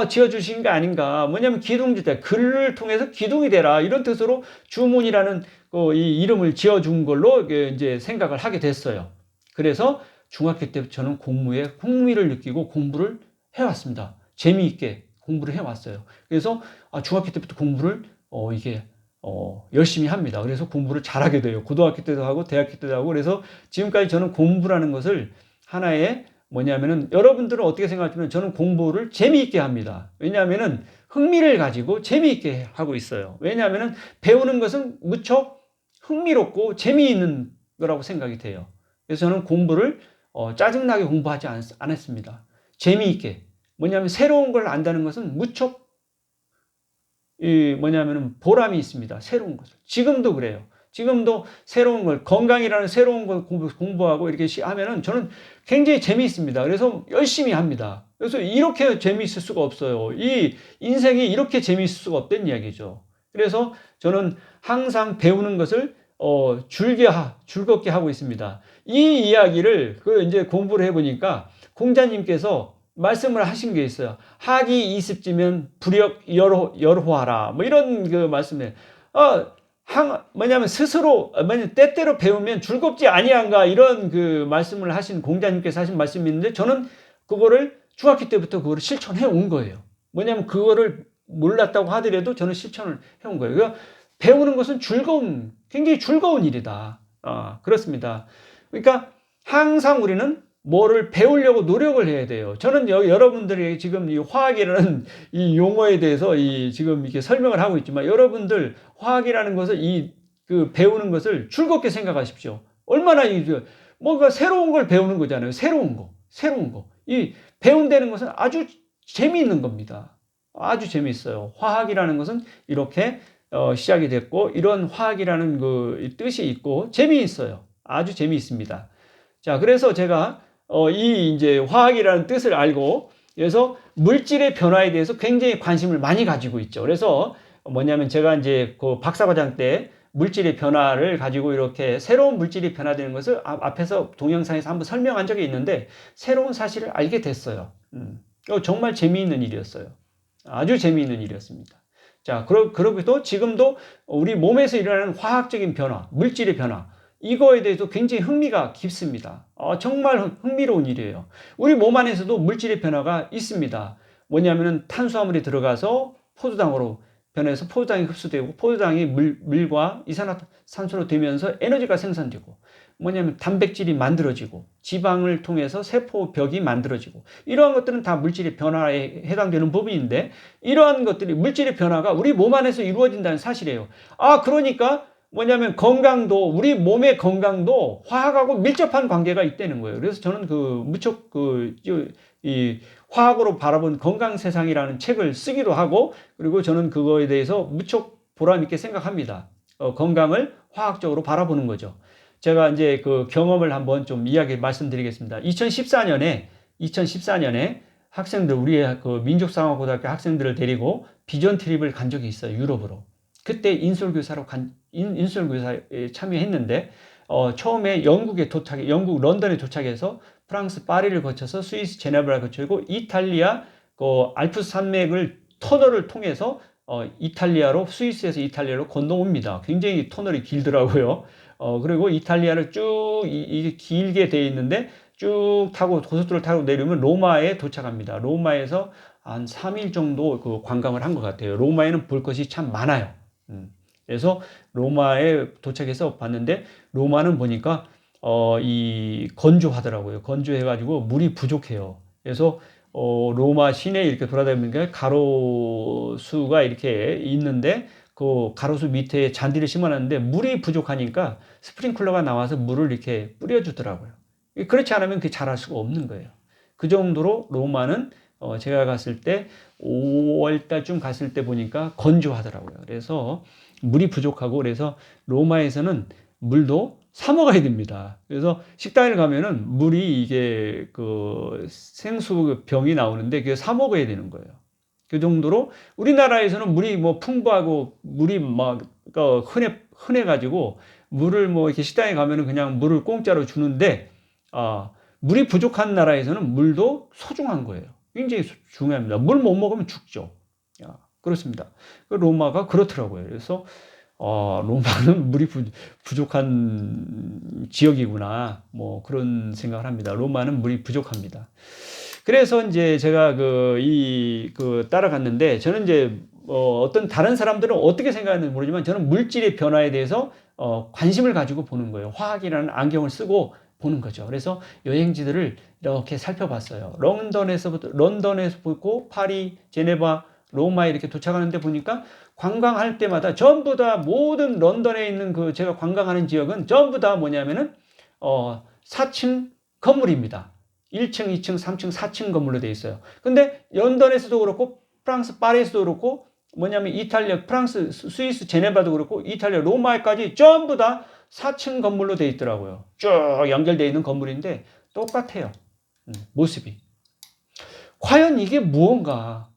지어주신 게 아닌가. 뭐냐면 기둥주자, 글을 통해서 기둥이 되라. 이런 뜻으로 주문이라는 이 이름을 지어준 걸로 이제 생각을 하게 됐어요. 그래서 중학교 때부터 저는 공부에 흥미를 느끼고 공부를 해왔습니다. 재미있게 공부를 해왔어요. 그래서 중학교 때부터 공부를 열심히 합니다. 그래서 공부를 잘하게 돼요. 고등학교 때도 하고 대학교 때도 하고. 그래서 지금까지 저는 공부라는 것을 하나의 뭐냐면은, 여러분들은 어떻게 생각하시면 저는 공부를 재미있게 합니다. 왜냐하면은 흥미를 가지고 재미있게 하고 있어요. 왜냐하면은 배우는 것은 무척 흥미롭고 재미있는 거라고 생각이 돼요. 그래서 저는 공부를 짜증나게 공부하지 않았습니다. 재미있게. 뭐냐면 새로운 걸 안다는 것은 무척 뭐냐면은 보람이 있습니다. 새로운 것을. 지금도 그래요. 지금도 새로운 걸, 건강이라는 새로운 걸 공부하고 이렇게 하면은 저는 굉장히 재미있습니다. 그래서 열심히 합니다. 그래서 이렇게 재미있을 수가 없어요. 이 인생이 이렇게 재미있을 수가 없다는 이야기죠. 그래서 저는 항상 배우는 것을 즐겁게 하고 있습니다. 이 이야기를 이제 공부를 해보니까 공자님께서 말씀을 하신 게 있어요. 학이 20지면 불역 열호하라. 뭐 이런 말씀에, 뭐냐면 스스로, 때때로 배우면 즐겁지 아니한가, 이런 말씀을 하신, 공자님께서 하신 말씀이 있는데, 저는 그거를 중학교 때부터 그거를 실천해 온 거예요. 뭐냐면 그거를 몰랐다고 하더라도 저는 실천을 해 온 거예요. 그러니까 배우는 것은 굉장히 즐거운 일이다. 그렇습니다. 그러니까 항상 우리는 뭐를 배우려고 노력을 해야 돼요. 저는 여러분들이 지금 이 화학이라는 이 용어에 대해서 지금 이렇게 설명을 하고 있지만, 여러분들 화학이라는 것을 배우는 것을 즐겁게 생각하십시오. 얼마나 뭔가 새로운 걸 배우는 거잖아요. 새로운 거. 이 배운다는 것은 아주 재미있는 겁니다. 아주 재미있어요. 화학이라는 것은 이렇게 시작이 됐고, 이런 화학이라는 뜻이 있고 재미있어요. 아주 재미있습니다. 자, 그래서 제가 이제 화학이라는 뜻을 알고, 그래서 물질의 변화에 대해서 굉장히 관심을 많이 가지고 있죠. 그래서 뭐냐면 제가 이제 박사과정 때 물질의 변화를 가지고 이렇게 새로운 물질이 변화되는 것을 앞에서 동영상에서 한번 설명한 적이 있는데, 새로운 사실을 알게 됐어요. 정말 재미있는 일이었어요. 아주 재미있는 일이었습니다. 자, 그러고도 지금도 우리 몸에서 일어나는 화학적인 변화, 물질의 변화, 이거에 대해서 굉장히 흥미가 깊습니다. 정말 흥미로운 일이에요. 우리 몸 안에서도 물질의 변화가 있습니다. 뭐냐면은 탄수화물이 들어가서 포도당으로 변해서 포도당이 흡수되고, 포도당이 물과 이산화탄소로 되면서 에너지가 생산되고, 뭐냐면 단백질이 만들어지고 지방을 통해서 세포벽이 만들어지고 이러한 것들은 다 물질의 변화에 해당되는 부분인데 이러한 것들이 물질의 변화가 우리 몸 안에서 이루어진다는 사실이에요. 그러니까 뭐냐면 건강도 우리 몸의 건강도 화학하고 밀접한 관계가 있다는 거예요. 그래서 저는 무척 이 화학으로 바라본 건강 세상이라는 책을 쓰기도 하고 그리고 저는 그거에 대해서 무척 보람 있게 생각합니다. 건강을 화학적으로 바라보는 거죠. 제가 이제 그 경험을 한번 좀 말씀드리겠습니다. 2014년에 학생들, 우리의 그 민족상업고등학교 학생들을 데리고 비전 트립을 간 적이 있어요. 유럽으로. 그때 인솔교사에 참여했는데, 처음에 영국 런던에 도착해서 프랑스 파리를 거쳐서 스위스 제네바를 거치고 이탈리아 그 알프스 산맥을 터널을 통해서 스위스에서 이탈리아로 건너옵니다. 굉장히 터널이 길더라고요. 그리고 이탈리아를 쭉 이게 길게 돼 있는데 쭉 타고 고속도로를 타고 내려오면 로마에 도착합니다. 로마에서 한 3일 정도 그 관광을 한 것 같아요. 로마에는 볼 것이 참 많아요. 그래서 로마에 도착해서 봤는데 로마는 보니까 건조하더라고요. 건조해가지고 물이 부족해요. 그래서 로마 시내 이렇게 돌아다니니까 가로수가 이렇게 있는데 그 가로수 밑에 잔디를 심어놨는데 물이 부족하니까 스프링클러가 나와서 물을 이렇게 뿌려주더라고요. 그렇지 않으면 그게 자랄 수가 없는 거예요. 그 정도로 로마는 제가 갔을 때 5월달쯤 갔을 때 보니까 건조하더라고요. 그래서 물이 부족하고 그래서 로마에서는 물도 사 먹어야 됩니다. 그래서 식당에 가면은 물이 이게 그 생수병이 나오는데 그게 사 먹어야 되는 거예요. 그 정도로 우리나라에서는 물이 뭐 풍부하고 물이 막 흔해 가지고 물을 뭐 이렇게 식당에 가면은 그냥 물을 공짜로 주는데 물이 부족한 나라에서는 물도 소중한 거예요. 굉장히 중요합니다. 물 못 먹으면 죽죠. 그렇습니다. 로마가 그렇더라고요. 그래서 로마는 물이 부족한 지역이구나. 뭐 그런 생각을 합니다. 로마는 물이 부족합니다. 그래서 이제 제가 따라갔는데 저는 이제 어떤 다른 사람들은 어떻게 생각하는지 모르지만 저는 물질의 변화에 대해서 관심을 가지고 보는 거예요. 화학이라는 안경을 쓰고 보는 거죠. 그래서 여행지들을 이렇게 살펴봤어요. 런던에서 보고 파리, 제네바, 로마에 이렇게 도착하는데 보니까 관광할 때마다 전부 다 모든 런던에 있는 제가 관광하는 지역은 전부 다 뭐냐면은 4층 건물입니다. 1층, 2층, 3층, 4층 건물로 되어 있어요. 근데 런던에서도 그렇고 프랑스 파리에서도 그렇고 뭐냐면 이탈리아, 프랑스, 스위스 제네바도 그렇고 이탈리아 로마까지 전부 다 4층 건물로 되어 있더라고요. 쭉 연결되어 있는 건물인데 똑같아요. 모습이. 과연 이게 무언가?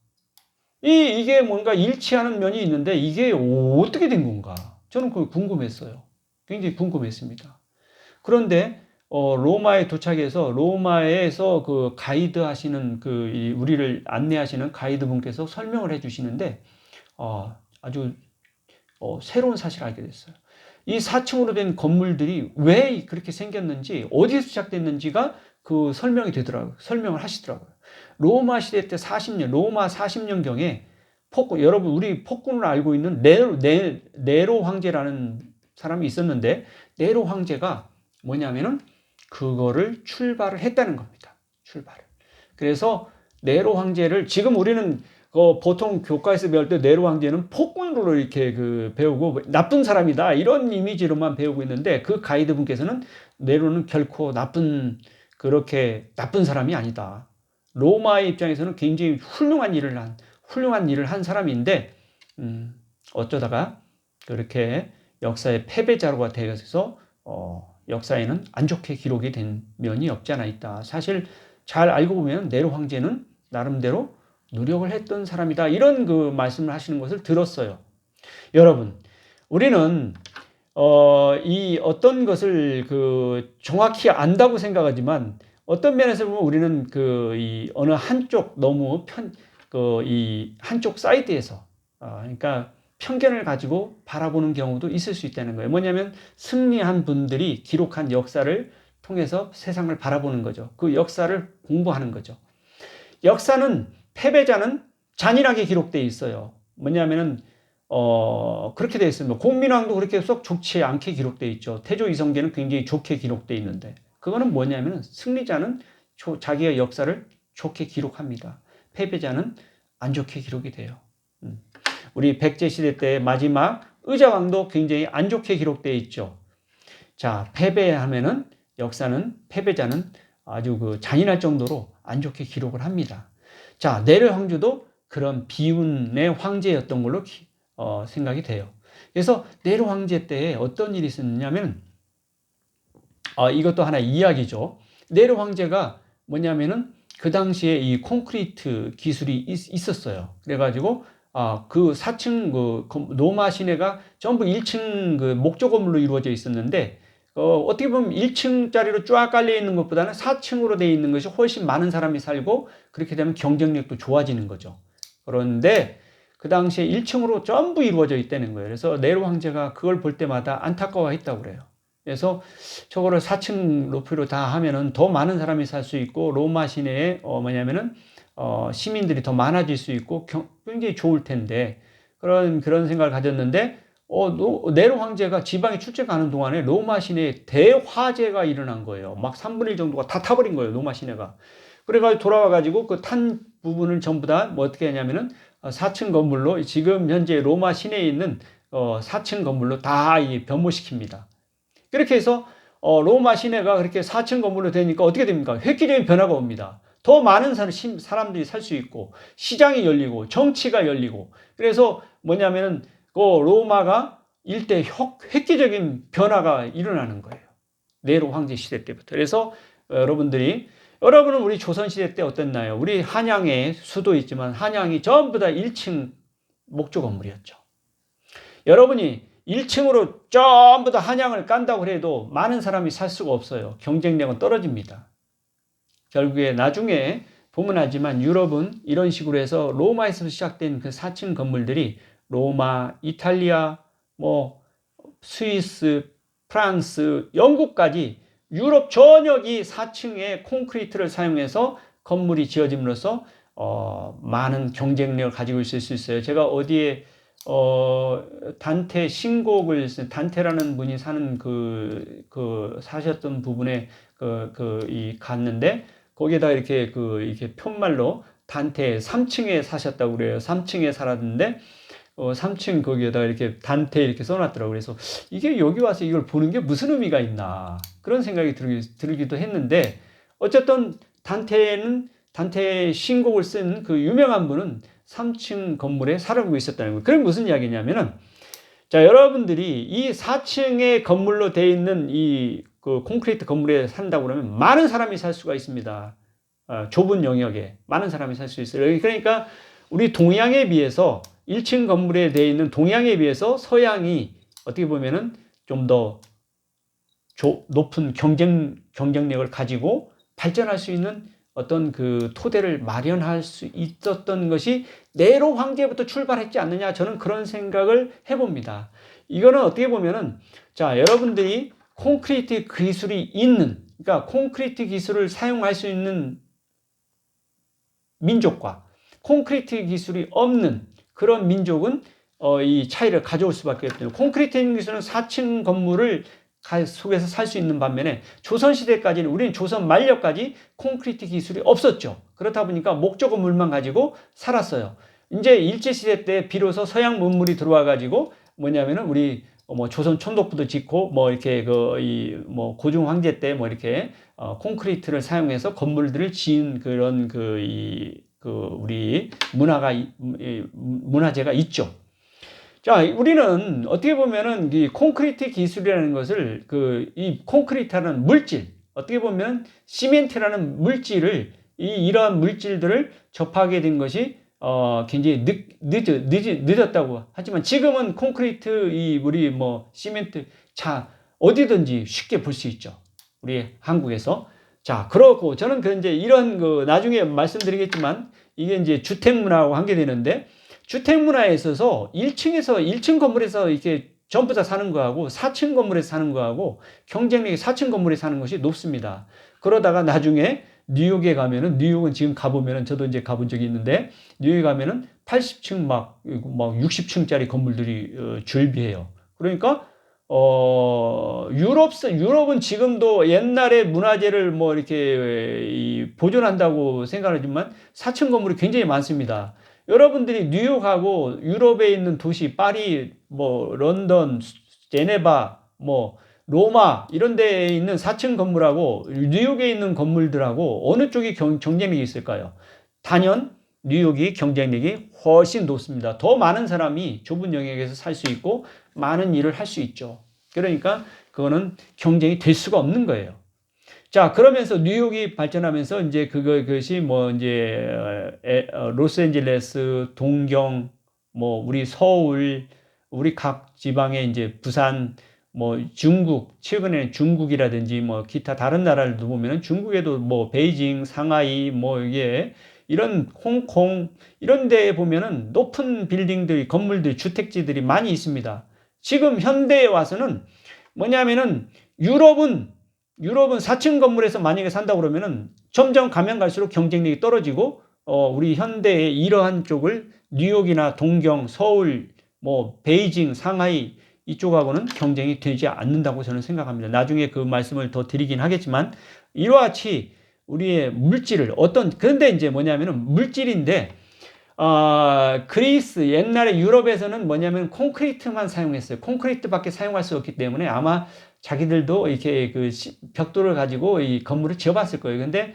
이게 뭔가 일치하는 면이 있는데 이게 어떻게 된 건가? 저는 그거 궁금했어요. 굉장히 궁금했습니다. 그런데 로마에 도착해서 로마에서 그 가이드 하시는 우리를 안내하시는 가이드 분께서 설명을 해주시는데 아주 새로운 사실을 알게 됐어요. 이 4층으로 된 건물들이 왜 그렇게 생겼는지 어디서 시작됐는지가 설명을 하시더라고요. 로마 시대 때 40년, 로마 40년경에 여러분 우리 폭군을 알고 있는 네로 황제라는 사람이 있었는데 네로 황제가 뭐냐면은 그거를 출발을 했다는 겁니다. 그래서 네로 황제를 지금 우리는 보통 교과에서 배울 때 네로 황제는 폭군으로 이렇게 배우고 나쁜 사람이다 이런 이미지로만 배우고 있는데 그 가이드 분께서는 네로는 결코 그렇게 나쁜 사람이 아니다. 로마의 입장에서는 굉장히 훌륭한 일을 한 사람인데 어쩌다가 그렇게 역사의 패배자로가 되어서 역사에는 안 좋게 기록이 된 면이 없지 않아 있다. 사실 잘 알고 보면 네로 황제는 나름대로 노력을 했던 사람이다. 이런 말씀을 하시는 것을 들었어요. 여러분, 우리는 이 어떤 것을 정확히 안다고 생각하지만 어떤 면에서 보면 우리는 이 어느 한쪽 너무 이 한쪽 사이드에서 그러니까 편견을 가지고 바라보는 경우도 있을 수 있다는 거예요. 뭐냐면 승리한 분들이 기록한 역사를 통해서 세상을 바라보는 거죠. 그 역사를 공부하는 거죠. 역사는 패배자는 잔인하게 기록되어 있어요. 뭐냐면은 그렇게 되어 있습니다. 공민왕도 그렇게 썩 좋지 않게 기록되어 있죠. 태조 이성계는 굉장히 좋게 기록되어 있는데, 그거는 뭐냐면 승리자는 자기의 역사를 좋게 기록합니다. 패배자는 안 좋게 기록이 돼요. 우리 백제 시대 때 마지막 의자왕도 굉장히 안 좋게 기록되어 있죠. 자, 패배하면은 역사는 패배자는 아주 그 잔인할 정도로 안 좋게 기록을 합니다. 자, 내려 황제도 그런 비운의 황제였던 걸로 생각이 돼요. 그래서 내로 황제 때 어떤 일이 있었냐면, 이것도 하나의 이야기죠. 내로 황제가 뭐냐면은 그 당시에 이 콘크리트 기술이 있었어요. 그래가지고 그 4층 그 로마 시내가 전부 1층 그 목조 건물로 이루어져 있었는데, 어떻게 보면 1층짜리로 쫙 깔려 있는 것보다는 4층으로 되어 있는 것이 훨씬 많은 사람이 살고, 그렇게 되면 경쟁력도 좋아지는 거죠. 그런데 그 당시에 1층으로 전부 이루어져 있다는 거예요. 그래서 네로 황제가 그걸 볼 때마다 안타까워했다고 그래요. 그래서 저거를 4층 높이로 다 하면은 더 많은 사람이 살 수 있고, 로마 시내에 뭐냐면은 시민들이 더 많아질 수 있고 굉장히 좋을 텐데, 그런 생각을 가졌는데, 네로 황제가 지방에 출장 가는 동안에 로마 시내에 대화재가 일어난 거예요. 막 3분의 1 정도가 다 타버린 거예요, 로마 시내가. 그래가지고 돌아와가지고 그 탄 부분을 전부 다 뭐 어떻게 하냐면은 4층 건물로, 지금 현재 로마 시내에 있는 4층 건물로 다 변모시킵니다. 그렇게 해서 로마 시내가 그렇게 4층 건물로 되니까 어떻게 됩니까? 획기적인 변화가 옵니다. 더 많은 사람들이 살 수 있고, 시장이 열리고, 정치가 열리고, 그래서 뭐냐면은 그 로마가 일대 획기적인 변화가 일어나는 거예요. 네로 황제 시대 때부터. 그래서 여러분은 우리 조선시대 때 어땠나요? 우리 한양에 수도 있지만 한양이 전부 다 1층 목조 건물이었죠. 여러분이 1층으로 전부 다 한양을 깐다고 해도 많은 사람이 살 수가 없어요. 경쟁력은 떨어집니다. 결국에 나중에 보면 하지만 유럽은 이런 식으로 해서 로마에서 시작된 그 4층 건물들이 로마, 이탈리아, 스위스, 프랑스, 영국까지 유럽 전역이 4층의 콘크리트를 사용해서 건물이 지어짐으로써 많은 경쟁력을 가지고 있을 수 있어요. 제가 어디에 단테 신곡을 단테라는 분이 사는 사셨던 부분에 갔는데, 거기에다 이렇게 편말로 단테 3층에 사셨다고 그래요. 3층에 살았는데 3층 거기에다가 이렇게 단테 이렇게 써놨더라고요. 그래서 이게 여기 와서 이걸 보는 게 무슨 의미가 있나, 그런 생각이 들기도 했는데, 어쨌든 단테 신곡을 쓴 그 유명한 분은 3층 건물에 살고 있었다는 거예요. 그게 무슨 이야기냐면은, 자, 여러분들이 이 4층의 건물로 되어 있는 그 콘크리트 건물에 산다고 그러면 많은 사람이 살 수가 있습니다. 좁은 영역에 많은 사람이 살 수 있어요. 그러니까 우리 동양에 비해서 1층 건물에 되어 있는 동양에 비해서 서양이 어떻게 보면은 좀 더 높은 경쟁력을 가지고 발전할 수 있는 어떤 그 토대를 마련할 수 있었던 것이 네로 황제부터 출발했지 않느냐, 저는 그런 생각을 해봅니다. 이거는 어떻게 보면은, 자, 여러분들이 콘크리트 기술이 있는, 그러니까 콘크리트 기술을 사용할 수 있는 민족과 콘크리트 기술이 없는 그런 민족은 이 차이를 가져올 수밖에 없어요. 콘크리트 기술은 4층 건물을 속에서 살 수 있는 반면에 조선시대까지는, 우리는 조선 말년까지 콘크리트 기술이 없었죠. 그렇다 보니까 목조 건물만 가지고 살았어요. 이제 일제시대 때 비로소 서양 문물이 들어와 가지고 뭐냐면은 우리 조선 천독부도 짓고 이렇게 고종 황제 때 이렇게 콘크리트를 사용해서 건물들을 지은 그런 우리 문화재가 있죠. 자, 우리는 어떻게 보면은 이 콘크리트 기술이라는 것을 이 콘크리트라는 물질, 어떻게 보면 시멘트라는 물질을, 이러한 물질들을 접하게 된 것이 굉장히 늦었다고 하지만, 지금은 콘크리트 우리 시멘트 어디든지 쉽게 볼 수 있죠. 우리 한국에서. 자, 그렇고 저는 이제 이런 나중에 말씀드리겠지만, 이게 이제 주택 문화하고 관계 되는데, 주택 문화에 있어서 1층 건물에서 이렇게 전부 다 사는 거하고 4층 건물에서 사는 거하고 경쟁력이 4층 건물에 사는 것이 높습니다. 그러다가 나중에 뉴욕에 가면은, 뉴욕은 지금 가보면은, 저도 이제 가본 적이 있는데, 뉴욕에 가면은 80층 막 60층짜리 건물들이 줄비해요. 그러니까, 유럽은 지금도 옛날의 문화재를 뭐 이렇게 보존한다고 생각하지만 4층 건물이 굉장히 많습니다. 여러분들이 뉴욕하고 유럽에 있는 도시, 파리, 뭐, 런던, 제네바, 뭐, 로마, 이런 데에 있는 4층 건물하고 뉴욕에 있는 건물들하고 어느 쪽이 경쟁력이 있을까요? 단연 뉴욕이 경쟁력이 훨씬 높습니다. 더 많은 사람이 좁은 영역에서 살 수 있고 많은 일을 할 수 있죠. 그러니까 그거는 경쟁이 될 수가 없는 거예요. 자, 그러면서 뉴욕이 발전하면서 이제 그것이 뭐 이제 로스앤젤레스, 동경, 뭐 우리 서울, 우리 각 지방의 이제 부산, 뭐 중국, 최근에 중국이라든지 뭐 기타 다른 나라들도 보면은 중국에도 뭐 베이징, 상하이, 뭐 이게 이런 홍콩 이런 데에 보면은 높은 빌딩들이, 건물들, 주택지들이 많이 있습니다. 지금 현대에 와서는 뭐냐면은 유럽은 4층 건물에서 만약에 산다 그러면은 점점 가면 갈수록 경쟁력이 떨어지고 우리 현대의 이러한 쪽을 뉴욕이나 동경, 서울, 뭐 베이징, 상하이 이쪽하고는 경쟁이 되지 않는다고 저는 생각합니다. 나중에 그 말씀을 더 드리긴 하겠지만 이와 같이 우리의 물질을 그런데 이제 뭐냐면은 물질인데 그리스 옛날에 유럽에서는 뭐냐면 콘크리트만 사용했어요. 콘크리트밖에 사용할 수 없기 때문에 아마 자기들도 이렇게 그 벽돌을 가지고 이 건물을 지어봤을 거예요. 근데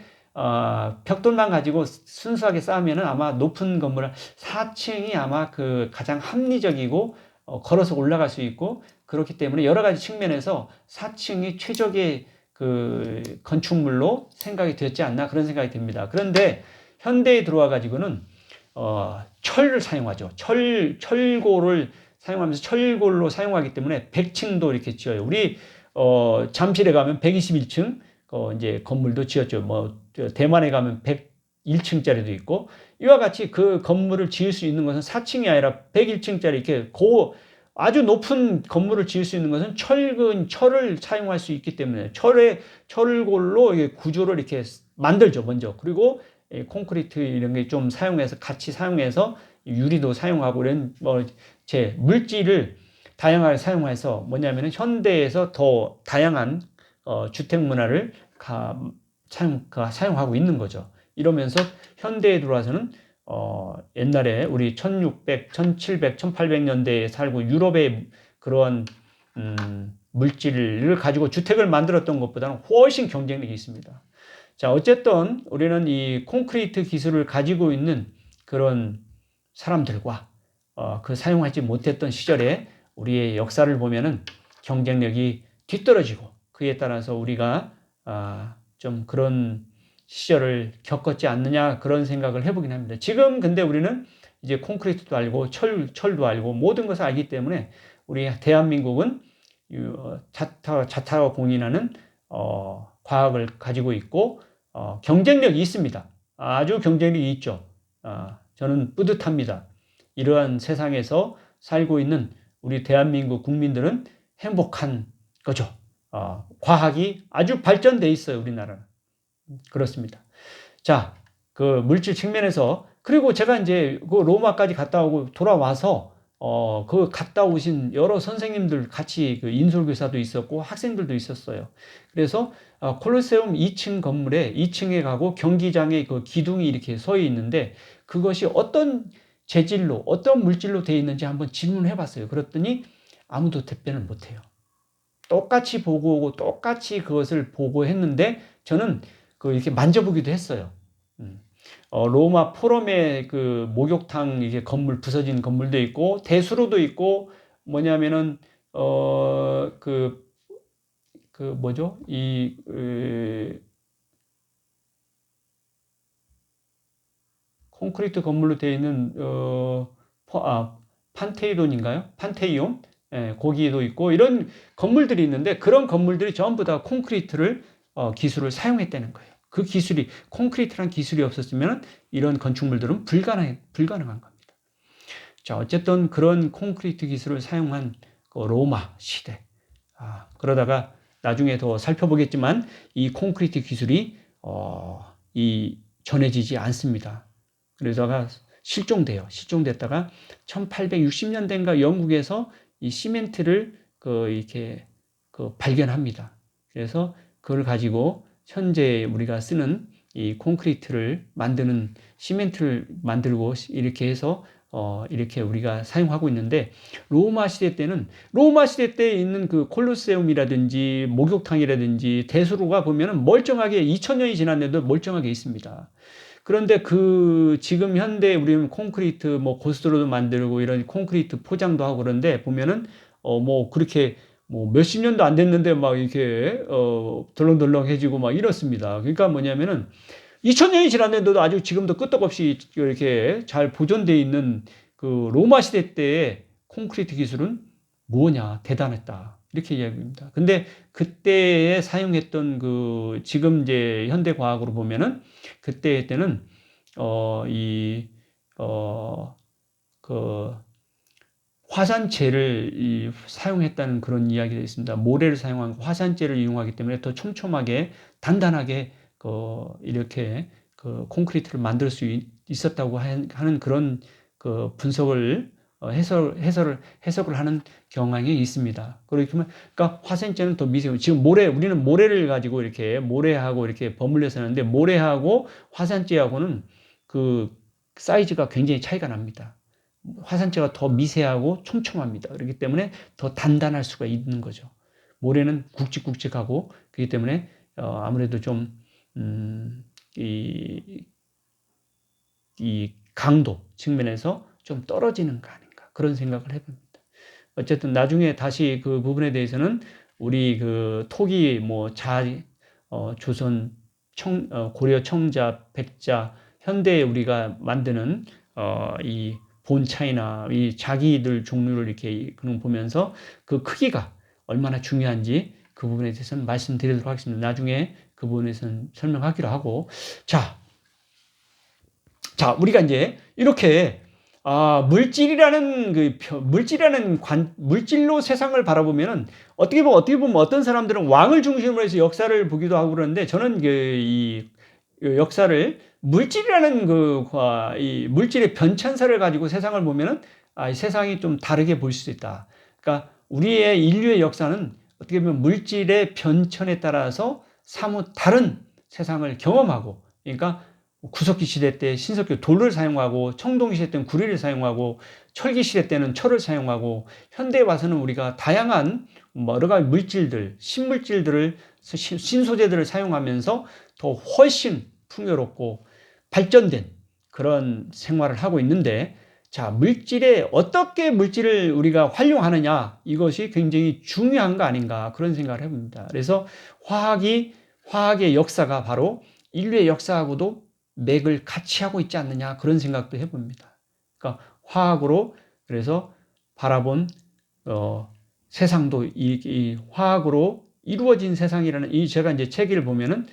벽돌만 가지고 순수하게 쌓으면은 아마 높은 건물을 4층이 아마 그 가장 합리적이고 걸어서 올라갈 수 있고 그렇기 때문에 여러 가지 측면에서 4층이 최적의 그 건축물로 생각이 되었지 않나 그런 생각이 듭니다. 그런데 현대에 들어와 가지고는 철을 사용하죠. 철골을 사용하면서 철골로 사용하기 때문에 100층도 이렇게 지어요. 우리 잠실에 가면 121층 이제 건물도 지었죠. 뭐 대만에 가면 101층짜리도 있고 이와 같이 그 건물을 지을 수 있는 것은 4층이 아니라 101층짜리 이렇게 아주 높은 건물을 지을 수 있는 것은 철을 사용할 수 있기 때문에 철골로 구조를 이렇게 만들죠. 먼저. 그리고 콘크리트 이런 게 좀 같이 사용해서 유리도 사용하고 이런 물질을 다양하게 사용해서 뭐냐면은 현대에서 더 다양한 주택 문화를 사용하고 있는 거죠. 이러면서 현대에 들어와서는 옛날에 우리 1600, 1700, 1800년대에 살고 유럽의 그런 물질을 가지고 주택을 만들었던 것보다는 훨씬 경쟁력이 있습니다. 자, 어쨌든 우리는 이 콘크리트 기술을 가지고 있는 그런 사람들과 그 사용하지 못했던 시절에 우리의 역사를 보면은 경쟁력이 뒤떨어지고 그에 따라서 우리가 좀 그런 시절을 겪었지 않느냐 그런 생각을 해보긴 합니다. 지금 근데 우리는 이제 콘크리트도 알고 철도 알고 모든 것을 알기 때문에 우리 대한민국은 자타가 공인하는 과학을 가지고 있고 경쟁력이 있습니다. 아주 경쟁력이 있죠. 저는 뿌듯합니다. 이러한 세상에서 살고 있는 우리 대한민국 국민들은 행복한 거죠. 과학이 아주 발전돼 있어요, 우리나라는. 그렇습니다. 자, 그 물질 측면에서 그리고 제가 이제 그 로마까지 갔다 오고 돌아와서 그 갔다 오신 여러 선생님들 같이 그 인솔교사도 있었고 학생들도 있었어요. 그래서 콜로세움 2층 건물에 2층에 가고 경기장에 그 기둥이 이렇게 서 있는데 그것이 어떤 재질로 어떤 물질로 되어 있는지 한번 질문을 해봤어요. 그랬더니 아무도 답변을 못해요. 똑같이 보고 오고 똑같이 그것을 보고 했는데 저는 그 이렇게 만져보기도 했어요. 로마 포럼의 그 목욕탕 이게 건물 부서진 건물도 있고 대수로도 있고 뭐냐면은 뭐죠? 콘크리트 건물로 되어 있는 판테이론인가요? 판테이온? 예, 거기도 있고 이런 건물들이 있는데 그런 건물들이 전부 다 콘크리트를 기술을 사용했다는 거예요. 그 기술이 콘크리트란 기술이 없었으면 이런 건축물들은 불가능한 겁니다. 자, 어쨌든 그런 콘크리트 기술을 사용한 그 로마 시대. 그러다가 나중에 더 살펴보겠지만 이 콘크리트 기술이 전해지지 않습니다. 그러다가 실종됐다가 1860년대인가 영국에서 이 시멘트를 이렇게 발견합니다. 그래서 그걸 가지고 현재 우리가 쓰는 이 콘크리트를 만드는 시멘트를 만들고 이렇게 해서 이렇게 우리가 사용하고 있는데, 로마 시대 때에 있는 그 콜로세움이라든지 목욕탕이라든지 대수로가 보면은 멀쩡하게 2000년이 지났는데도 멀쩡하게 있습니다. 그런데 지금 현대 우리는 콘크리트 뭐 고스트로도 만들고 이런 콘크리트 포장도 하고 그런데 보면은 뭐 그렇게 뭐 몇십 년도 안 됐는데 막 이렇게 덜렁덜렁해지고 막 이렇습니다. 그러니까 뭐냐면은 2000년이 지났는데도 아주 지금도 끄떡없이 이렇게 잘 보존되어 있는 그 로마 시대 때의 콘크리트 기술은 뭐냐, 대단했다, 이렇게 이야기합니다. 근데 그때에 사용했던 지금 이제 현대 과학으로 보면은 그때는 화산재를 사용했다는 그런 이야기가 있습니다. 모래를 사용한 화산재를 이용하기 때문에 더 촘촘하게 단단하게 이렇게 콘크리트를 만들 수 있었다고 하는 그런 분석을 해석을 하는 경향이 있습니다. 그러니까 화산재는 더 미세고, 지금 우리는 모래를 가지고 모래하고 이렇게 버물려서 하는데, 모래하고 화산재하고는 사이즈가 굉장히 차이가 납니다. 화산재가 더 미세하고 촘촘합니다. 그렇기 때문에 더 단단할 수가 있는 거죠. 모래는 굵직굵직하고, 그렇기 때문에 아무래도 좀 이 강도 측면에서 좀 떨어지는 거 아닌가, 그런 생각을 해봅니다. 어쨌든 나중에 다시 그 부분에 대해서는 우리 토기 조선 고려 청자 백자 현대에 우리가 만드는 이 본차이나 이 자기들 종류를 이렇게 보면서 그 크기가 얼마나 중요한지 그 부분에 대해서는 말씀드리도록 하겠습니다. 나중에 그 부분에서는 설명하기로 하고, 자, 우리가 이제 이렇게 물질로 세상을 바라보면은 어떻게 보면 어떤 사람들은 왕을 중심으로 해서 역사를 보기도 하고 그러는데, 저는 이 역사를 이 물질의 변천사를 가지고 세상을 보면은 세상이 좀 다르게 보일 수 있다. 그러니까 우리의 인류의 역사는 어떻게 보면 물질의 변천에 따라서 사뭇 다른 세상을 경험하고, 그러니까 구석기 시대 때 신석기 돌을 사용하고, 청동기 시대 때는 구리를 사용하고, 철기 시대 때는 철을 사용하고, 현대에 와서는 우리가 다양한 여러 가지 물질들, 신소재들을 사용하면서 더 훨씬 풍요롭고 발전된 그런 생활을 하고 있는데, 자, 어떻게 물질을 우리가 활용하느냐, 이것이 굉장히 중요한 거 아닌가, 그런 생각을 해봅니다. 그래서 화학의 역사가 바로 인류의 역사하고도 맥을 같이 하고 있지 않느냐, 그런 생각도 해봅니다. 그러니까 화학으로 그래서 바라본 세상도 이 화학으로 이루어진 세상이라는, 제가 이제 책을 보면은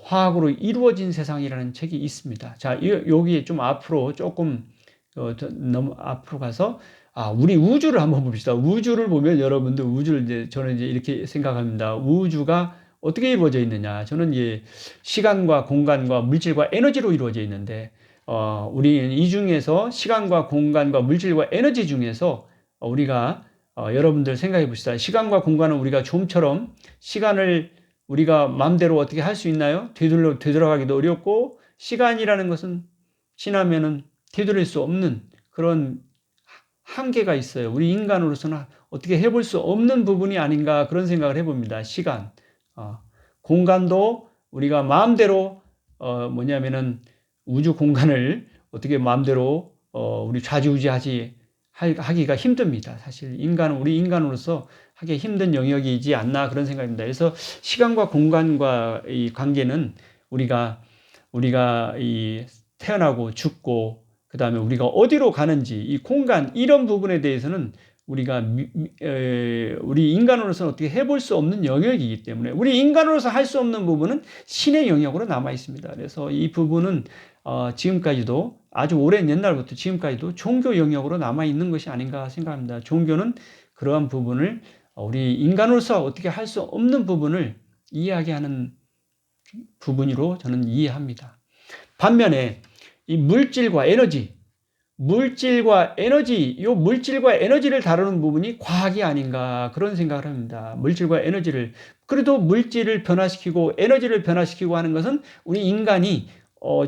화학으로 이루어진 세상이라는 책이 있습니다. 자, 여기에 좀 앞으로 조금 너무 앞으로 가서 우리 우주를 한번 봅시다. 우주를 보면 여러분들 저는 이제 이렇게 생각합니다. 우주가 어떻게 이루어져 있느냐? 저는 이제 시간과 공간과 물질과 에너지로 이루어져 있는데, 우리 이 중에서 시간과 공간과 물질과 에너지 중에서 우리가 여러분들 생각해 봅시다. 시간과 공간은 우리가 좀처럼 시간을 우리가 마음대로 어떻게 할 수 있나요? 되돌아가기도 어렵고, 시간이라는 것은 지나면은 되돌릴 수 없는 그런 한계가 있어요. 우리 인간으로서는 어떻게 해볼 수 없는 부분이 아닌가, 그런 생각을 해봅니다. 시간. 공간도 우리가 마음대로 뭐냐면은 우주 공간을 어떻게 마음대로 우리 하기가 힘듭니다. 사실 우리 인간으로서 하기 힘든 영역이지 않나, 그런 생각입니다. 그래서 시간과 공간과 이 관계는 우리가 이 태어나고 죽고, 그 다음에 우리가 어디로 가는지, 이 공간, 이런 부분에 대해서는 우리 인간으로서는 어떻게 해볼 수 없는 영역이기 때문에, 우리 인간으로서 할 수 없는 부분은 신의 영역으로 남아 있습니다. 그래서 이 부분은 지금까지도, 아주 오랜 옛날부터 지금까지도 종교 영역으로 남아 있는 것이 아닌가 생각합니다. 종교는 그러한 부분을 우리 인간으로서 어떻게 할 수 없는 부분을 이야기하는 부분으로 저는 이해합니다. 반면에 이 물질과 에너지, 이 물질과 에너지를 다루는 부분이 과학이 아닌가 그런 생각을 합니다. 물질과 에너지를, 그래도 물질을 변화시키고 에너지를 변화시키고 하는 것은 우리 인간이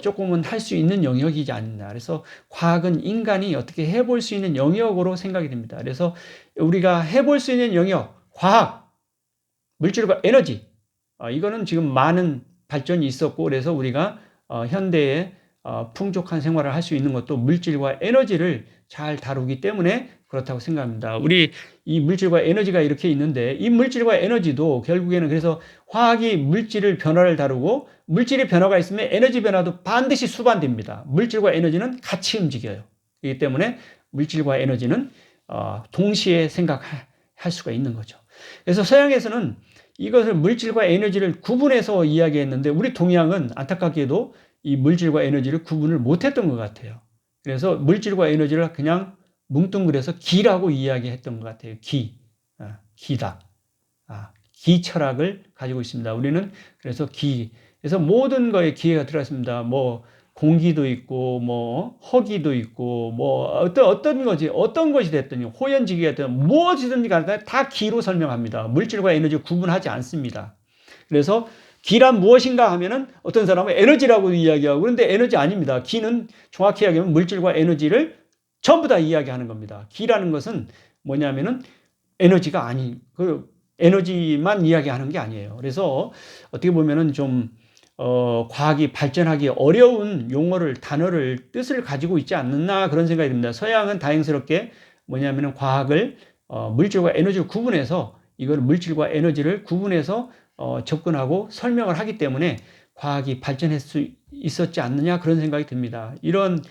조금은 할 수 있는 영역이지 않나. 그래서 과학은 인간이 어떻게 해볼 수 있는 영역으로 생각이 됩니다. 그래서 우리가 해볼 수 있는 영역, 과학, 물질과 에너지, 이거는 지금 많은 발전이 있었고, 그래서 우리가 현대에 풍족한 생활을 할 수 있는 것도 물질과 에너지를 잘 다루기 때문에 그렇다고 생각합니다. 우리 이 물질과 에너지가 이렇게 있는데, 이 물질과 에너지도 결국에는, 그래서 화학이 물질을 변화를 다루고, 물질의 변화가 있으면 에너지 변화도 반드시 수반됩니다. 물질과 에너지는 같이 움직여요. 그렇기 때문에 물질과 에너지는 동시에 생각할 수가 있는 거죠. 그래서 서양에서는 이것을 물질과 에너지를 구분해서 이야기했는데, 우리 동양은 안타깝게도 이 물질과 에너지를 구분을 못했던 것 같아요. 그래서 물질과 에너지를 그냥 뭉뚱그려서 기라고 이야기했던 것 같아요. 기다. 기 철학을 가지고 있습니다. 우리는 그래서 그래서 모든 거에 기가 들어있습니다. 뭐 공기도 있고, 뭐 허기도 있고, 뭐 어떤 것이 됐든, 호연지기가 됐든 무엇이든지 간에 다 기로 설명합니다. 물질과 에너지 구분하지 않습니다. 그래서 기란 무엇인가 하면은 어떤 사람은 에너지라고 이야기하고, 그런데 에너지 아닙니다. 기는 정확히 이야기하면 물질과 에너지를 전부 다 이야기하는 겁니다. 기라는 것은 뭐냐면은 에너지가 에너지만 이야기하는 게 아니에요. 그래서 어떻게 보면은 좀 과학이 발전하기 어려운 용어를, 단어를, 뜻을 가지고 있지 않나 그런 생각이 듭니다. 서양은 다행스럽게 뭐냐면은 과학을 물질과 에너지를 구분해서, 이걸 물질과 에너지를 구분해서 접근하고 설명을 하기 때문에 과학이 발전할 수 있었지 않느냐 그런 생각이 듭니다. 이런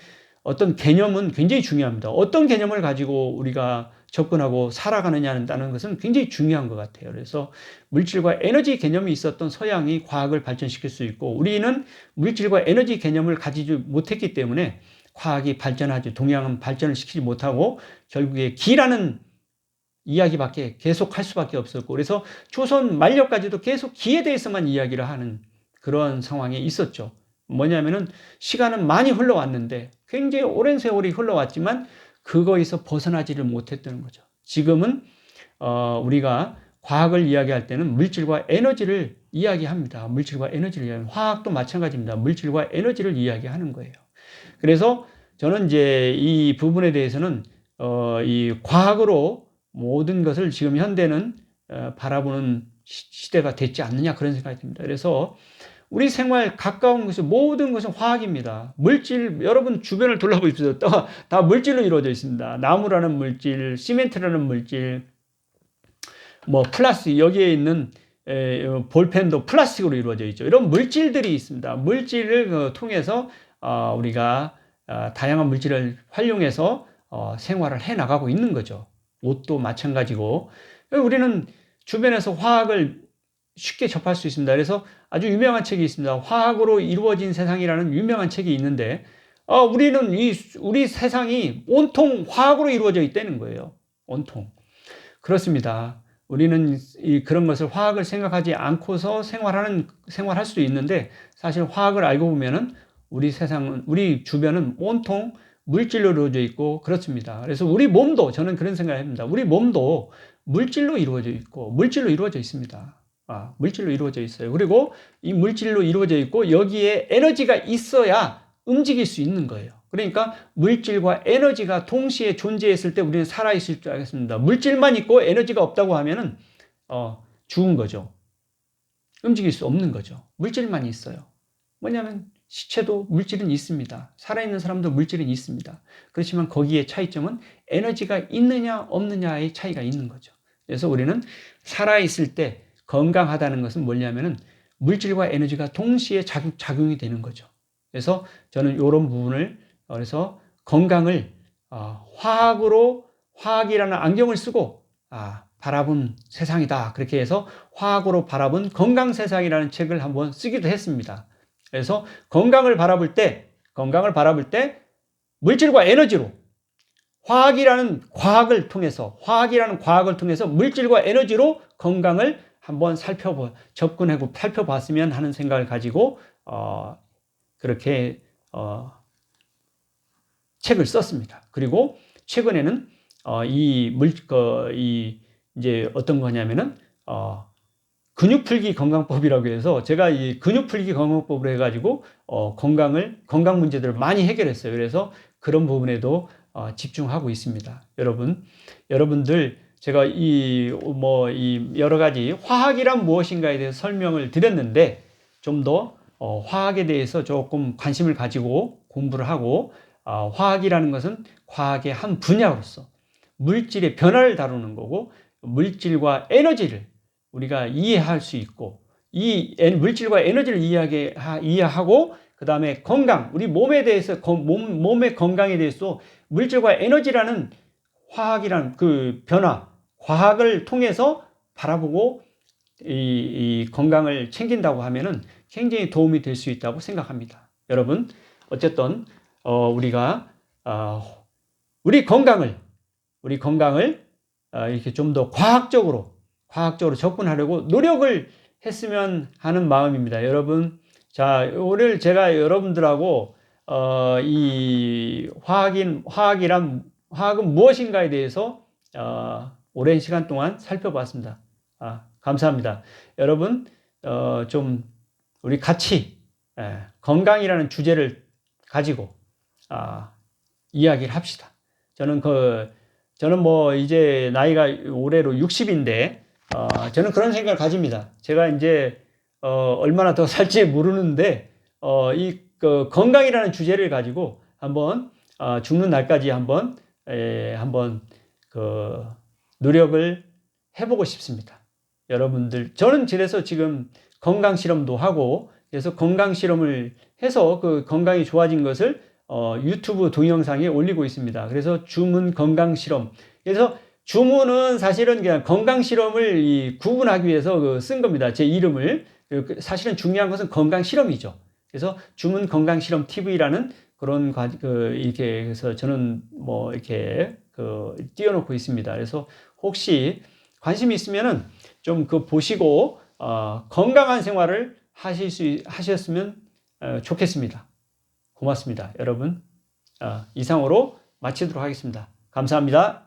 어떤 개념은 굉장히 중요합니다. 어떤 개념을 가지고 우리가 접근하고 살아가느냐는 것은 굉장히 중요한 것 같아요. 그래서 물질과 에너지 개념이 있었던 서양이 과학을 발전시킬 수 있고, 우리는 물질과 에너지 개념을 가지지 못했기 때문에 과학이 동양은 발전을 시키지 못하고 결국에 기라는 이야기밖에 계속 할 수밖에 없었고, 그래서 조선 말년까지도 계속 기에 대해서만 이야기를 하는 그런 상황이 있었죠. 뭐냐면은 시간은 많이 흘러왔는데, 굉장히 오랜 세월이 흘러왔지만 그거에서 벗어나지를 못했다는 거죠. 지금은 우리가 과학을 이야기할 때는 물질과 에너지를 이야기합니다. 물질과 에너지를 이야기합니다. 화학도 마찬가지입니다. 물질과 에너지를 이야기하는 거예요. 그래서 저는 이제 이 부분에 대해서는 이 과학으로 모든 것을 지금 현대는 바라보는 시대가 됐지 않느냐 그런 생각이 듭니다. 그래서 우리 생활 가까운 것은 모든 것은 화학입니다. 물질, 여러분 주변을 둘러보십시오. 다 물질로 이루어져 있습니다. 나무라는 물질, 시멘트라는 물질, 뭐 플라스틱, 여기에 있는 볼펜도 플라스틱으로 이루어져 있죠. 이런 물질들이 있습니다. 물질을 통해서 우리가 다양한 물질을 활용해서 생활을 해 나가고 있는 거죠. 옷도 마찬가지고. 우리는 주변에서 화학을 쉽게 접할 수 있습니다. 그래서 아주 유명한 책이 있습니다. 화학으로 이루어진 세상이라는 유명한 책이 있는데, 우리는 우리 세상이 온통 화학으로 이루어져 있다는 거예요. 온통. 그렇습니다. 우리는 그런 것을, 화학을 생각하지 않고서 생활할 수도 있는데, 사실 화학을 알고 보면은 우리 주변은 온통 물질로 이루어져 있고 그렇습니다. 그래서 우리 몸도, 저는 그런 생각을 합니다. 우리 몸도 물질로 이루어져 있고 물질로 이루어져 있습니다. 물질로 이루어져 있어요. 그리고 이 물질로 이루어져 있고 여기에 에너지가 있어야 움직일 수 있는 거예요. 그러니까 물질과 에너지가 동시에 존재했을 때 우리는 살아있을 줄 알겠습니다. 물질만 있고 에너지가 없다고 하면은 죽은 거죠. 움직일 수 없는 거죠. 물질만 있어요. 뭐냐면 시체도 물질은 있습니다. 살아있는 사람도 물질은 있습니다. 그렇지만 거기에 차이점은 에너지가 있느냐 없느냐의 차이가 있는 거죠. 그래서 우리는 살아있을 때 건강하다는 것은 뭐냐면은 물질과 에너지가 동시에 작용이 되는 거죠. 그래서 저는 이런 부분을, 그래서 건강을 화학이라는 안경을 쓰고 바라본 세상이다. 그렇게 해서 화학으로 바라본 건강 세상이라는 책을 한번 쓰기도 했습니다. 그래서 건강을 바라볼 때 물질과 에너지로, 화학이라는 과학을 통해서 물질과 에너지로 건강을 한번 접근하고 살펴봤으면 하는 생각을 가지고 그렇게 책을 썼습니다. 그리고 최근에는 이제 어떤 거냐면은 근육풀기 건강법이라고 해서 제가 이 근육풀기 건강법을 해가지고 건강 문제들을 많이 해결했어요. 그래서 그런 부분에도 집중하고 있습니다. 여러분들 제가 이 여러 가지 화학이란 무엇인가에 대해서 설명을 드렸는데 좀 더 화학에 대해서 조금 관심을 가지고 공부를 하고 화학이라는 것은 과학의 한 분야로서 물질의 변화를 다루는 거고 물질과 에너지를 우리가 이해할 수 있고 이 물질과 에너지를 이해하고 그 다음에 건강, 우리 몸에 대해서 몸의 건강에 대해서 물질과 에너지라는 화학이라는 그 변화, 과학을 통해서 바라보고 이 건강을 챙긴다고 하면은 굉장히 도움이 될 수 있다고 생각합니다. 여러분, 어쨌든 우리가 우리 건강을 이렇게 좀 더 과학적으로 접근하려고 노력을 했으면 하는 마음입니다. 여러분, 자, 오늘 제가 여러분들하고 이 화학은 무엇인가에 대해서 오랜 시간 동안 살펴봤습니다. 감사합니다. 여러분, 좀 우리 같이 건강이라는 주제를 가지고 이야기를 합시다. 저는 이제 나이가 올해로 60인데 저는 그런 생각을 가집니다. 제가 이제 얼마나 더 살지 모르는데 그 건강이라는 주제를 가지고 한번 죽는 날까지 한번 그 노력을 해보고 싶습니다. 여러분들, 저는 그래서 지금 건강 실험도 하고 그래서 건강 실험을 해서 그 건강이 좋아진 것을 유튜브 동영상에 올리고 있습니다. 그래서 주문 건강 실험. 그래서 주문은 사실은 그냥 건강 실험을 구분하기 위해서 쓴 겁니다. 제 이름을. 사실은 중요한 것은 건강 실험이죠. 그래서 주문 건강 실험 TV라는 그런 이렇게 해서 저는 이렇게 띄워놓고 있습니다. 그래서 혹시 관심이 있으면은 좀 보시고 건강한 생활을 하셨으면 좋겠습니다. 고맙습니다. 여러분, 이상으로 마치도록 하겠습니다. 감사합니다.